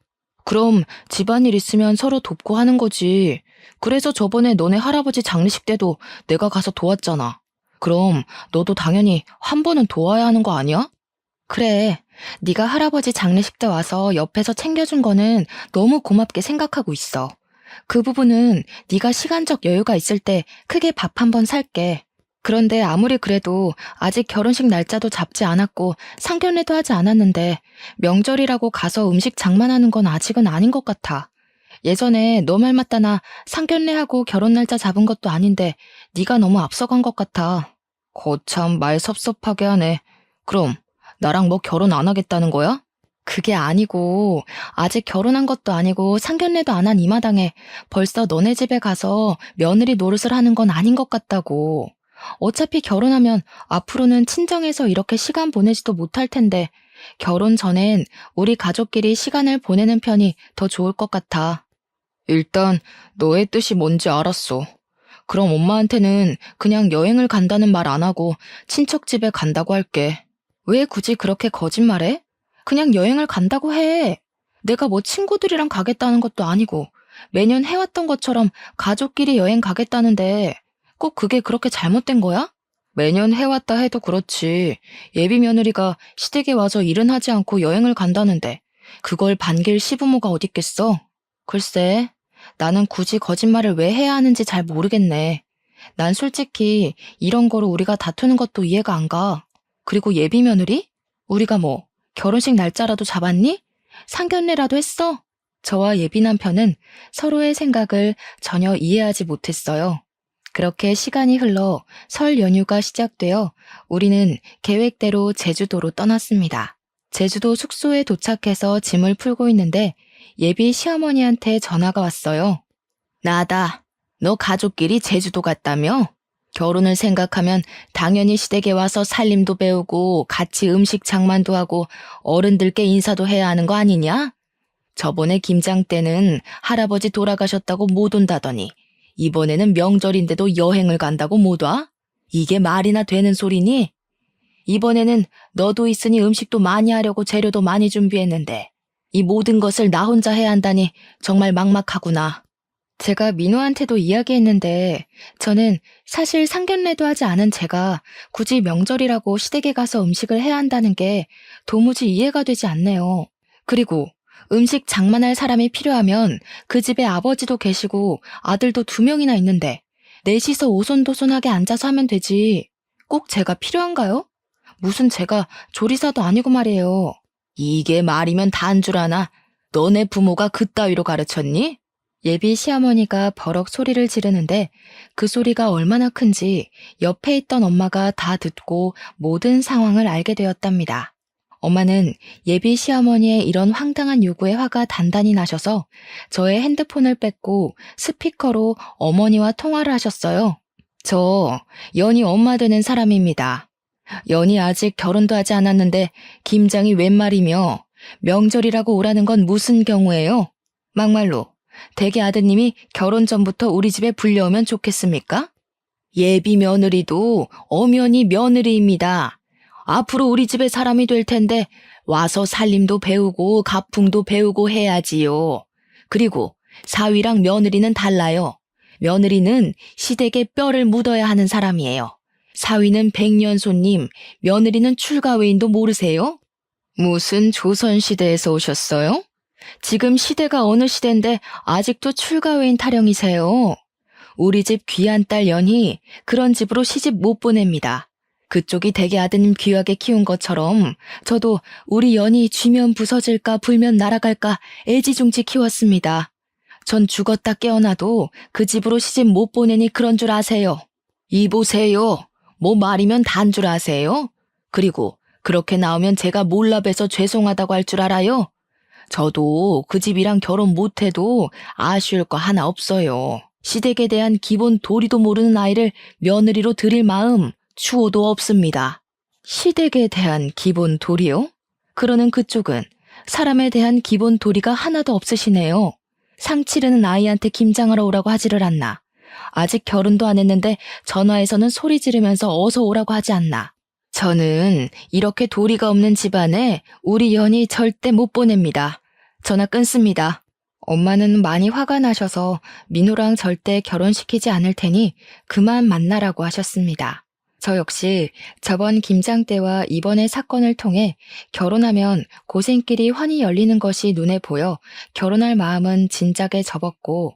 그럼 집안일 있으면 서로 돕고 하는 거지. 그래서 저번에 너네 할아버지 장례식 때도 내가 가서 도왔잖아. 그럼 너도 당연히 한 번은 도와야 하는 거 아니야? 그래. 네가 할아버지 장례식 때 와서 옆에서 챙겨준 거는 너무 고맙게 생각하고 있어. 그 부분은 네가 시간적 여유가 있을 때 크게 밥 한 번 살게. 그런데 아무리 그래도 아직 결혼식 날짜도 잡지 않았고 상견례도 하지 않았는데 명절이라고 가서 음식 장만하는 건 아직은 아닌 것 같아. 예전에 너 말 맞다 나 상견례하고 결혼 날짜 잡은 것도 아닌데 네가 너무 앞서간 것 같아. 거참 말 섭섭하게 하네. 그럼 나랑 뭐 결혼 안 하겠다는 거야? 그게 아니고 아직 결혼한 것도 아니고 상견례도 안 한 이 마당에 벌써 너네 집에 가서 며느리 노릇을 하는 건 아닌 것 같다고. 어차피 결혼하면 앞으로는 친정에서 이렇게 시간 보내지도 못할 텐데 결혼 전엔 우리 가족끼리 시간을 보내는 편이 더 좋을 것 같아. 일단 너의 뜻이 뭔지 알았어. 그럼 엄마한테는 그냥 여행을 간다는 말 안 하고 친척 집에 간다고 할게. 왜 굳이 그렇게 거짓말해? 그냥 여행을 간다고 해. 내가 뭐 친구들이랑 가겠다는 것도 아니고 매년 해왔던 것처럼 가족끼리 여행 가겠다는데 꼭 그게 그렇게 잘못된 거야? 매년 해왔다 해도 그렇지. 예비 며느리가 시댁에 와서 일은 하지 않고 여행을 간다는데 그걸 반길 시부모가 어딨겠어? 글쎄, 나는 굳이 거짓말을 왜 해야 하는지 잘 모르겠네. 난 솔직히 이런 거로 우리가 다투는 것도 이해가 안 가. 그리고 예비 며느리? 우리가 뭐 결혼식 날짜라도 잡았니? 상견례라도 했어? 저와 예비 남편은 서로의 생각을 전혀 이해하지 못했어요. 그렇게 시간이 흘러 설 연휴가 시작되어 우리는 계획대로 제주도로 떠났습니다. 제주도 숙소에 도착해서 짐을 풀고 있는데 예비 시어머니한테 전화가 왔어요. 나다. 너 가족끼리 제주도 갔다며? 결혼을 생각하면 당연히 시댁에 와서 살림도 배우고 같이 음식 장만도 하고 어른들께 인사도 해야 하는 거 아니냐? 저번에 김장 때는 할아버지 돌아가셨다고 못 온다더니 이번에는 명절인데도 여행을 간다고 못 와? 이게 말이나 되는 소리니? 이번에는 너도 있으니 음식도 많이 하려고 재료도 많이 준비했는데 이 모든 것을 나 혼자 해야 한다니 정말 막막하구나. 제가 민호한테도 이야기했는데 저는 사실 상견례도 하지 않은 제가 굳이 명절이라고 시댁에 가서 음식을 해야 한다는 게 도무지 이해가 되지 않네요. 그리고 음식 장만할 사람이 필요하면 그 집에 아버지도 계시고 아들도 2명이나 있는데 넷이서 오손도손하게 앉아서 하면 되지. 꼭 제가 필요한가요? 무슨 제가 조리사도 아니고 말이에요. 이게 말이면 다인 줄 아나? 너네 부모가 그따위로 가르쳤니? 예비 시어머니가 버럭 소리를 지르는데 그 소리가 얼마나 큰지 옆에 있던 엄마가 다 듣고 모든 상황을 알게 되었답니다. 엄마는 예비 시어머니의 이런 황당한 요구에 화가 단단히 나셔서 저의 핸드폰을 뺏고 스피커로 어머니와 통화를 하셨어요. 저 연희 엄마 되는 사람입니다. 연희 아직 결혼도 하지 않았는데 김장이 웬 말이며 명절이라고 오라는 건 무슨 경우예요? 막말로 대개 아드님이 결혼 전부터 우리 집에 불려오면 좋겠습니까? 예비 며느리도 엄연히 며느리입니다. 앞으로 우리 집에 사람이 될 텐데 와서 살림도 배우고 가풍도 배우고 해야지요. 그리고 사위랑 며느리는 달라요. 며느리는 시댁에 뼈를 묻어야 하는 사람이에요. 사위는 백년손님, 며느리는 출가외인도 모르세요? 무슨 조선시대에서 오셨어요? 지금 시대가 어느 시대인데 아직도 출가외인 타령이세요. 우리 집 귀한 딸 연희 그런 집으로 시집 못 보냅니다. 그쪽이 대개 아드님 귀하게 키운 것처럼 저도 우리 연희 쥐면 부서질까 불면 날아갈까 애지중지 키웠습니다. 전 죽었다 깨어나도 그 집으로 시집 못 보내니 그런 줄 아세요. 이보세요. 뭐 말이면 단 줄 아세요? 그리고 그렇게 나오면 제가 몰라봬서 죄송하다고 할 줄 알아요? 저도 그 집이랑 결혼 못해도 아쉬울 거 하나 없어요. 시댁에 대한 기본 도리도 모르는 아이를 며느리로 들일 마음 추호도 없습니다. 시댁에 대한 기본 도리요? 그러는 그쪽은 사람에 대한 기본 도리가 하나도 없으시네요. 상 치르는 아이한테 김장하러 오라고 하지를 않나. 아직 결혼도 안 했는데 전화해서는 소리 지르면서 어서 오라고 하지 않나. 저는 이렇게 도리가 없는 집안에 우리 연희 절대 못 보냅니다. 전화 끊습니다. 엄마는 많이 화가 나셔서 민호랑 절대 결혼시키지 않을 테니 그만 만나라고 하셨습니다. 저 역시 저번 김장 때와 이번의 사건을 통해 결혼하면 고생길이 훤히 열리는 것이 눈에 보여 결혼할 마음은 진작에 접었고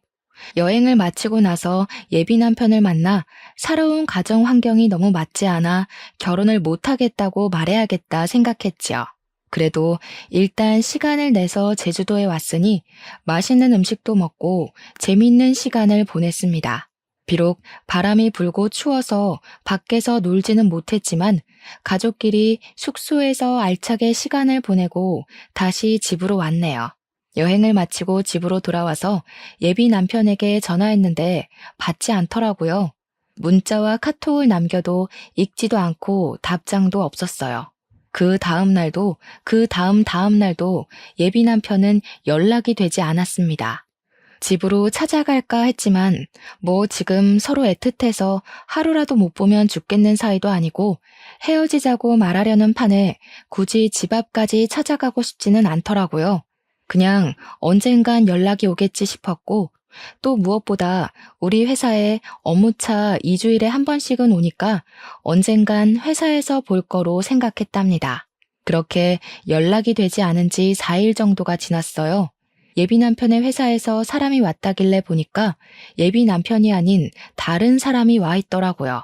여행을 마치고 나서 예비 남편을 만나 살아온 가정 환경이 너무 맞지 않아 결혼을 못하겠다고 말해야겠다 생각했지요. 그래도 일단 시간을 내서 제주도에 왔으니 맛있는 음식도 먹고 재미있는 시간을 보냈습니다. 비록 바람이 불고 추워서 밖에서 놀지는 못했지만 가족끼리 숙소에서 알차게 시간을 보내고 다시 집으로 왔네요. 여행을 마치고 집으로 돌아와서 예비 남편에게 전화했는데 받지 않더라고요. 문자와 카톡을 남겨도 읽지도 않고 답장도 없었어요. 그 다음 날도 그 다음 날도 예비 남편은 연락이 되지 않았습니다. 집으로 찾아갈까 했지만 뭐 지금 서로 애틋해서 하루라도 못 보면 죽겠는 사이도 아니고 헤어지자고 말하려는 판에 굳이 집 앞까지 찾아가고 싶지는 않더라고요. 그냥 언젠간 연락이 오겠지 싶었고 또 무엇보다 우리 회사에 업무차 2주일에 한 번씩은 오니까 언젠간 회사에서 볼 거로 생각했답니다. 그렇게 연락이 되지 않은 지 4일 정도가 지났어요. 예비 남편의 회사에서 사람이 왔다길래 보니까 예비 남편이 아닌 다른 사람이 와 있더라고요.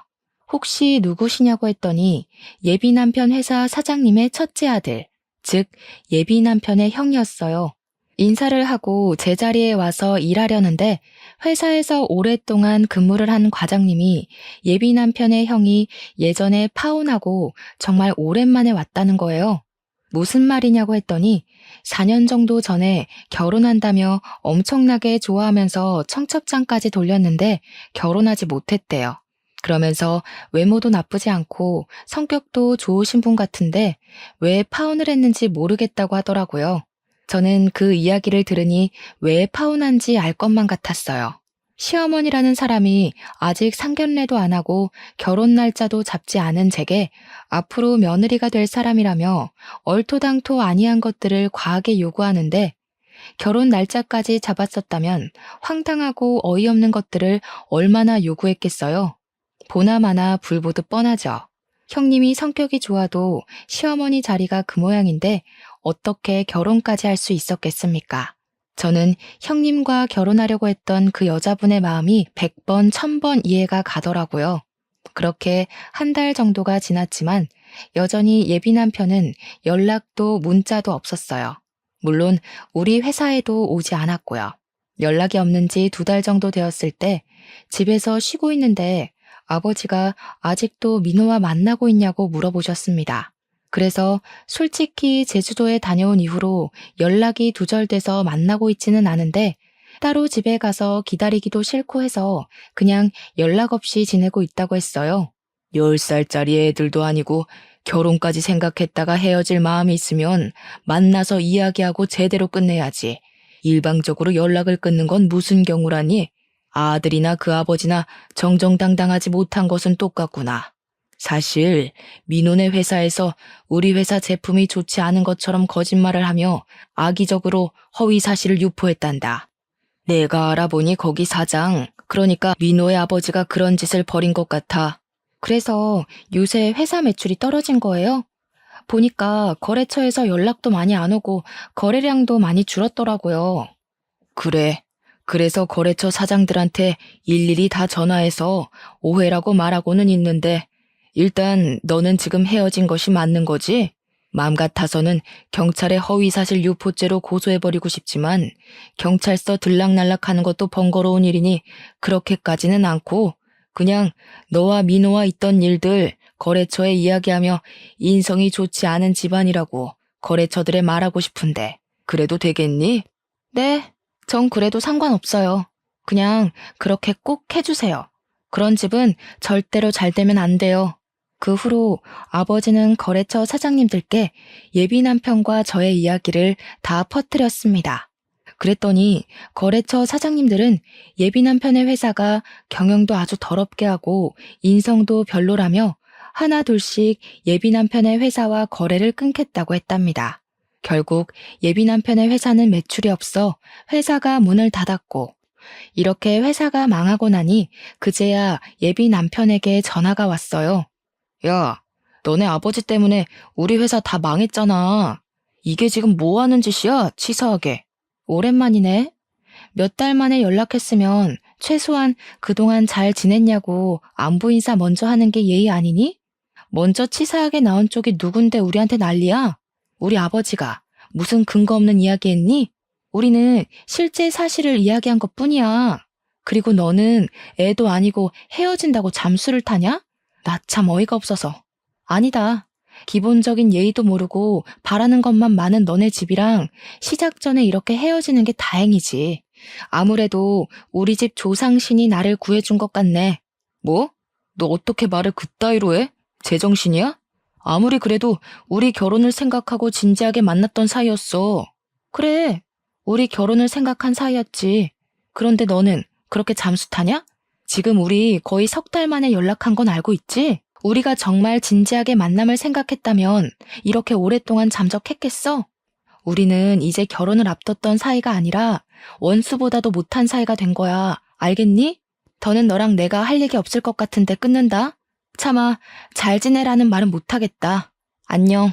혹시 누구시냐고 했더니 예비 남편 회사 사장님의 첫째 아들, 즉 예비 남편의 형이었어요. 인사를 하고 제자리에 와서 일하려는데 회사에서 오랫동안 근무를 한 과장님이 예비 남편의 형이 예전에 파혼하고 정말 오랜만에 왔다는 거예요. 무슨 말이냐고 했더니 4년 정도 전에 결혼한다며 엄청나게 좋아하면서 청첩장까지 돌렸는데 결혼하지 못했대요. 그러면서 외모도 나쁘지 않고 성격도 좋으신 분 같은데 왜 파혼을 했는지 모르겠다고 하더라고요. 저는 그 이야기를 들으니 왜 파혼한지 알 것만 같았어요. 시어머니라는 사람이 아직 상견례도 안 하고 결혼 날짜도 잡지 않은 제게 앞으로 며느리가 될 사람이라며 얼토당토 아니한 것들을 과하게 요구하는데 결혼 날짜까지 잡았었다면 황당하고 어이없는 것들을 얼마나 요구했겠어요. 보나마나 불보듯 뻔하죠. 형님이 성격이 좋아도 시어머니 자리가 그 모양인데 어떻게 결혼까지 할 수 있었겠습니까? 저는 형님과 결혼하려고 했던 그 여자분의 마음이 100번, 1000번 이해가 가더라고요. 그렇게 한 달 정도가 지났지만 여전히 예비 남편은 연락도 문자도 없었어요. 물론 우리 회사에도 오지 않았고요. 연락이 없는 지 2달 정도 되었을 때 집에서 쉬고 있는데 아버지가 아직도 민호와 만나고 있냐고 물어보셨습니다. 그래서 솔직히 제주도에 다녀온 이후로 연락이 두절돼서 만나고 있지는 않은데 따로 집에 가서 기다리기도 싫고 해서 그냥 연락 없이 지내고 있다고 했어요. 10살짜리 애들도 아니고 결혼까지 생각했다가 헤어질 마음이 있으면 만나서 이야기하고 제대로 끝내야지. 일방적으로 연락을 끊는 건 무슨 경우라니? 아들이나 그 아버지나 정정당당하지 못한 것은 똑같구나. 사실 민호네 회사에서 우리 회사 제품이 좋지 않은 것처럼 거짓말을 하며 악의적으로 허위 사실을 유포했단다. 내가 알아보니 거기 사장, 그러니까 민호의 아버지가 그런 짓을 벌인 것 같아. 그래서 요새 회사 매출이 떨어진 거예요? 보니까 거래처에서 연락도 많이 안 오고 거래량도 많이 줄었더라고요. 그래. 그래서 거래처 사장들한테 일일이 다 전화해서 오해라고 말하고는 있는데 일단 너는 지금 헤어진 것이 맞는 거지? 마음 같아서는 경찰에 허위사실 유포죄로 고소해버리고 싶지만 경찰서 들락날락하는 것도 번거로운 일이니 그렇게까지는 않고 그냥 너와 민호와 있던 일들 거래처에 이야기하며 인성이 좋지 않은 집안이라고 거래처들에 말하고 싶은데 그래도 되겠니? 네, 전 그래도 상관없어요. 그냥 그렇게 꼭 해주세요. 그런 집은 절대로 잘 되면 안 돼요. 그 후로 아버지는 거래처 사장님들께 예비 남편과 저의 이야기를 다 퍼뜨렸습니다. 그랬더니 거래처 사장님들은 예비 남편의 회사가 경영도 아주 더럽게 하고 인성도 별로라며 하나둘씩 예비 남편의 회사와 거래를 끊겠다고 했답니다. 결국 예비 남편의 회사는 매출이 없어 회사가 문을 닫았고 이렇게 회사가 망하고 나니 그제야 예비 남편에게 전화가 왔어요. 야, 너네 아버지 때문에 우리 회사 다 망했잖아. 이게 지금 뭐 하는 짓이야, 치사하게. 오랜만이네. 몇 달 만에 연락했으면 최소한 그동안 잘 지냈냐고 안부 인사 먼저 하는 게 예의 아니니? 먼저 치사하게 나온 쪽이 누군데 우리한테 난리야? 우리 아버지가 무슨 근거 없는 이야기 했니? 우리는 실제 사실을 이야기한 것뿐이야. 그리고 너는 애도 아니고 헤어진다고 잠수를 타냐? 나 참 어이가 없어서. 아니다. 기본적인 예의도 모르고 바라는 것만 많은 너네 집이랑 시작 전에 이렇게 헤어지는 게 다행이지. 아무래도 우리 집 조상신이 나를 구해준 것 같네. 뭐? 너 어떻게 말을 그따위로 해? 제정신이야? 아무리 그래도 우리 결혼을 생각하고 진지하게 만났던 사이였어. 그래, 우리 결혼을 생각한 사이였지. 그런데 너는 그렇게 잠수 타냐? 지금 우리 거의 3달 만에 연락한 건 알고 있지? 우리가 정말 진지하게 만남을 생각했다면 이렇게 오랫동안 잠적했겠어? 우리는 이제 결혼을 앞뒀던 사이가 아니라 원수보다도 못한 사이가 된 거야. 알겠니? 더는 너랑 내가 할 얘기 없을 것 같은데 끊는다. 차마 잘 지내라는 말은 못하겠다. 안녕.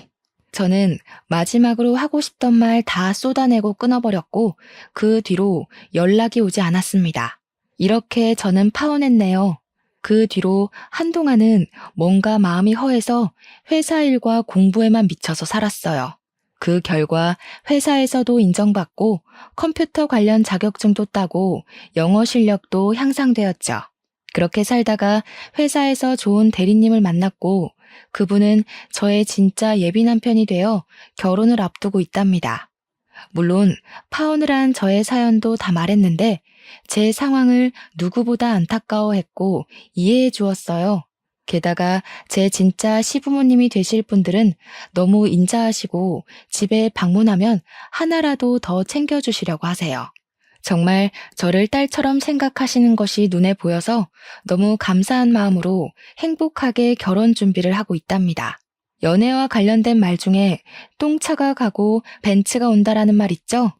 저는 마지막으로 하고 싶던 말 다 쏟아내고 끊어버렸고 그 뒤로 연락이 오지 않았습니다. 이렇게 저는 파혼했네요. 그 뒤로 한동안은 뭔가 마음이 허해서 회사 일과 공부에만 미쳐서 살았어요. 그 결과 회사에서도 인정받고 컴퓨터 관련 자격증도 따고 영어 실력도 향상되었죠. 그렇게 살다가 회사에서 좋은 대리님을 만났고 그분은 저의 진짜 예비 남편이 되어 결혼을 앞두고 있답니다. 물론 파혼을 한 저의 사연도 다 말했는데 제 상황을 누구보다 안타까워했고 이해해 주었어요. 게다가 제 진짜 시부모님이 되실 분들은 너무 인자하시고 집에 방문하면 하나라도 더 챙겨주시려고 하세요. 정말 저를 딸처럼 생각하시는 것이 눈에 보여서 너무 감사한 마음으로 행복하게 결혼 준비를 하고 있답니다. 연애와 관련된 말 중에 똥차가 가고 벤츠가 온다라는 말 있죠?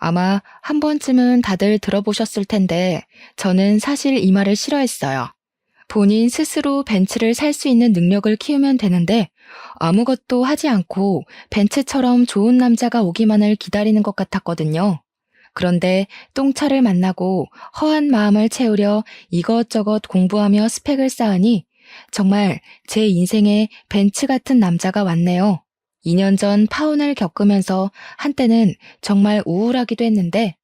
아마 한 번쯤은 다들 들어보셨을 텐데 저는 사실 이 말을 싫어했어요. 본인 스스로 벤츠를 살 수 있는 능력을 키우면 되는데 아무것도 하지 않고 벤츠처럼 좋은 남자가 오기만을 기다리는 것 같았거든요. 그런데 똥차를 만나고 허한 마음을 채우려 이것저것 공부하며 스펙을 쌓으니 정말 제 인생에 벤츠 같은 남자가 왔네요. 2년 전 파혼을 겪으면서 한때는 정말 우울하기도 했는데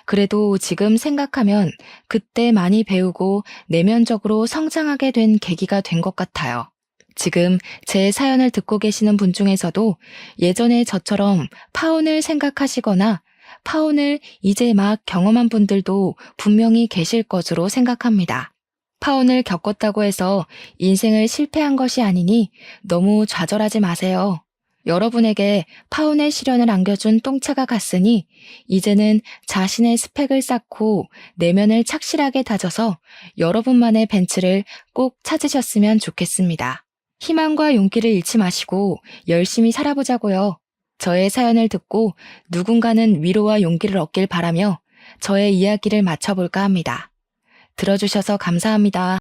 그래도 지금 생각하면 그때 많이 배우고 내면적으로 성장하게 된 계기가 된 것 같아요. 지금 제 사연을 듣고 계시는 분 중에서도 예전에 저처럼 파혼을 생각하시거나 파혼을 이제 막 경험한 분들도 분명히 계실 것으로 생각합니다. 파혼을 겪었다고 해서 인생을 실패한 것이 아니니 너무 좌절하지 마세요. 여러분에게 파혼의 시련을 안겨준 똥차가 갔으니 이제는 자신의 스펙을 쌓고 내면을 착실하게 다져서 여러분만의 벤츠를 꼭 찾으셨으면 좋겠습니다. 희망과 용기를 잃지 마시고 열심히 살아보자고요. 저의 사연을 듣고 누군가는 위로와 용기를 얻길 바라며 저의 이야기를 마쳐볼까 합니다. 들어주셔서 감사합니다.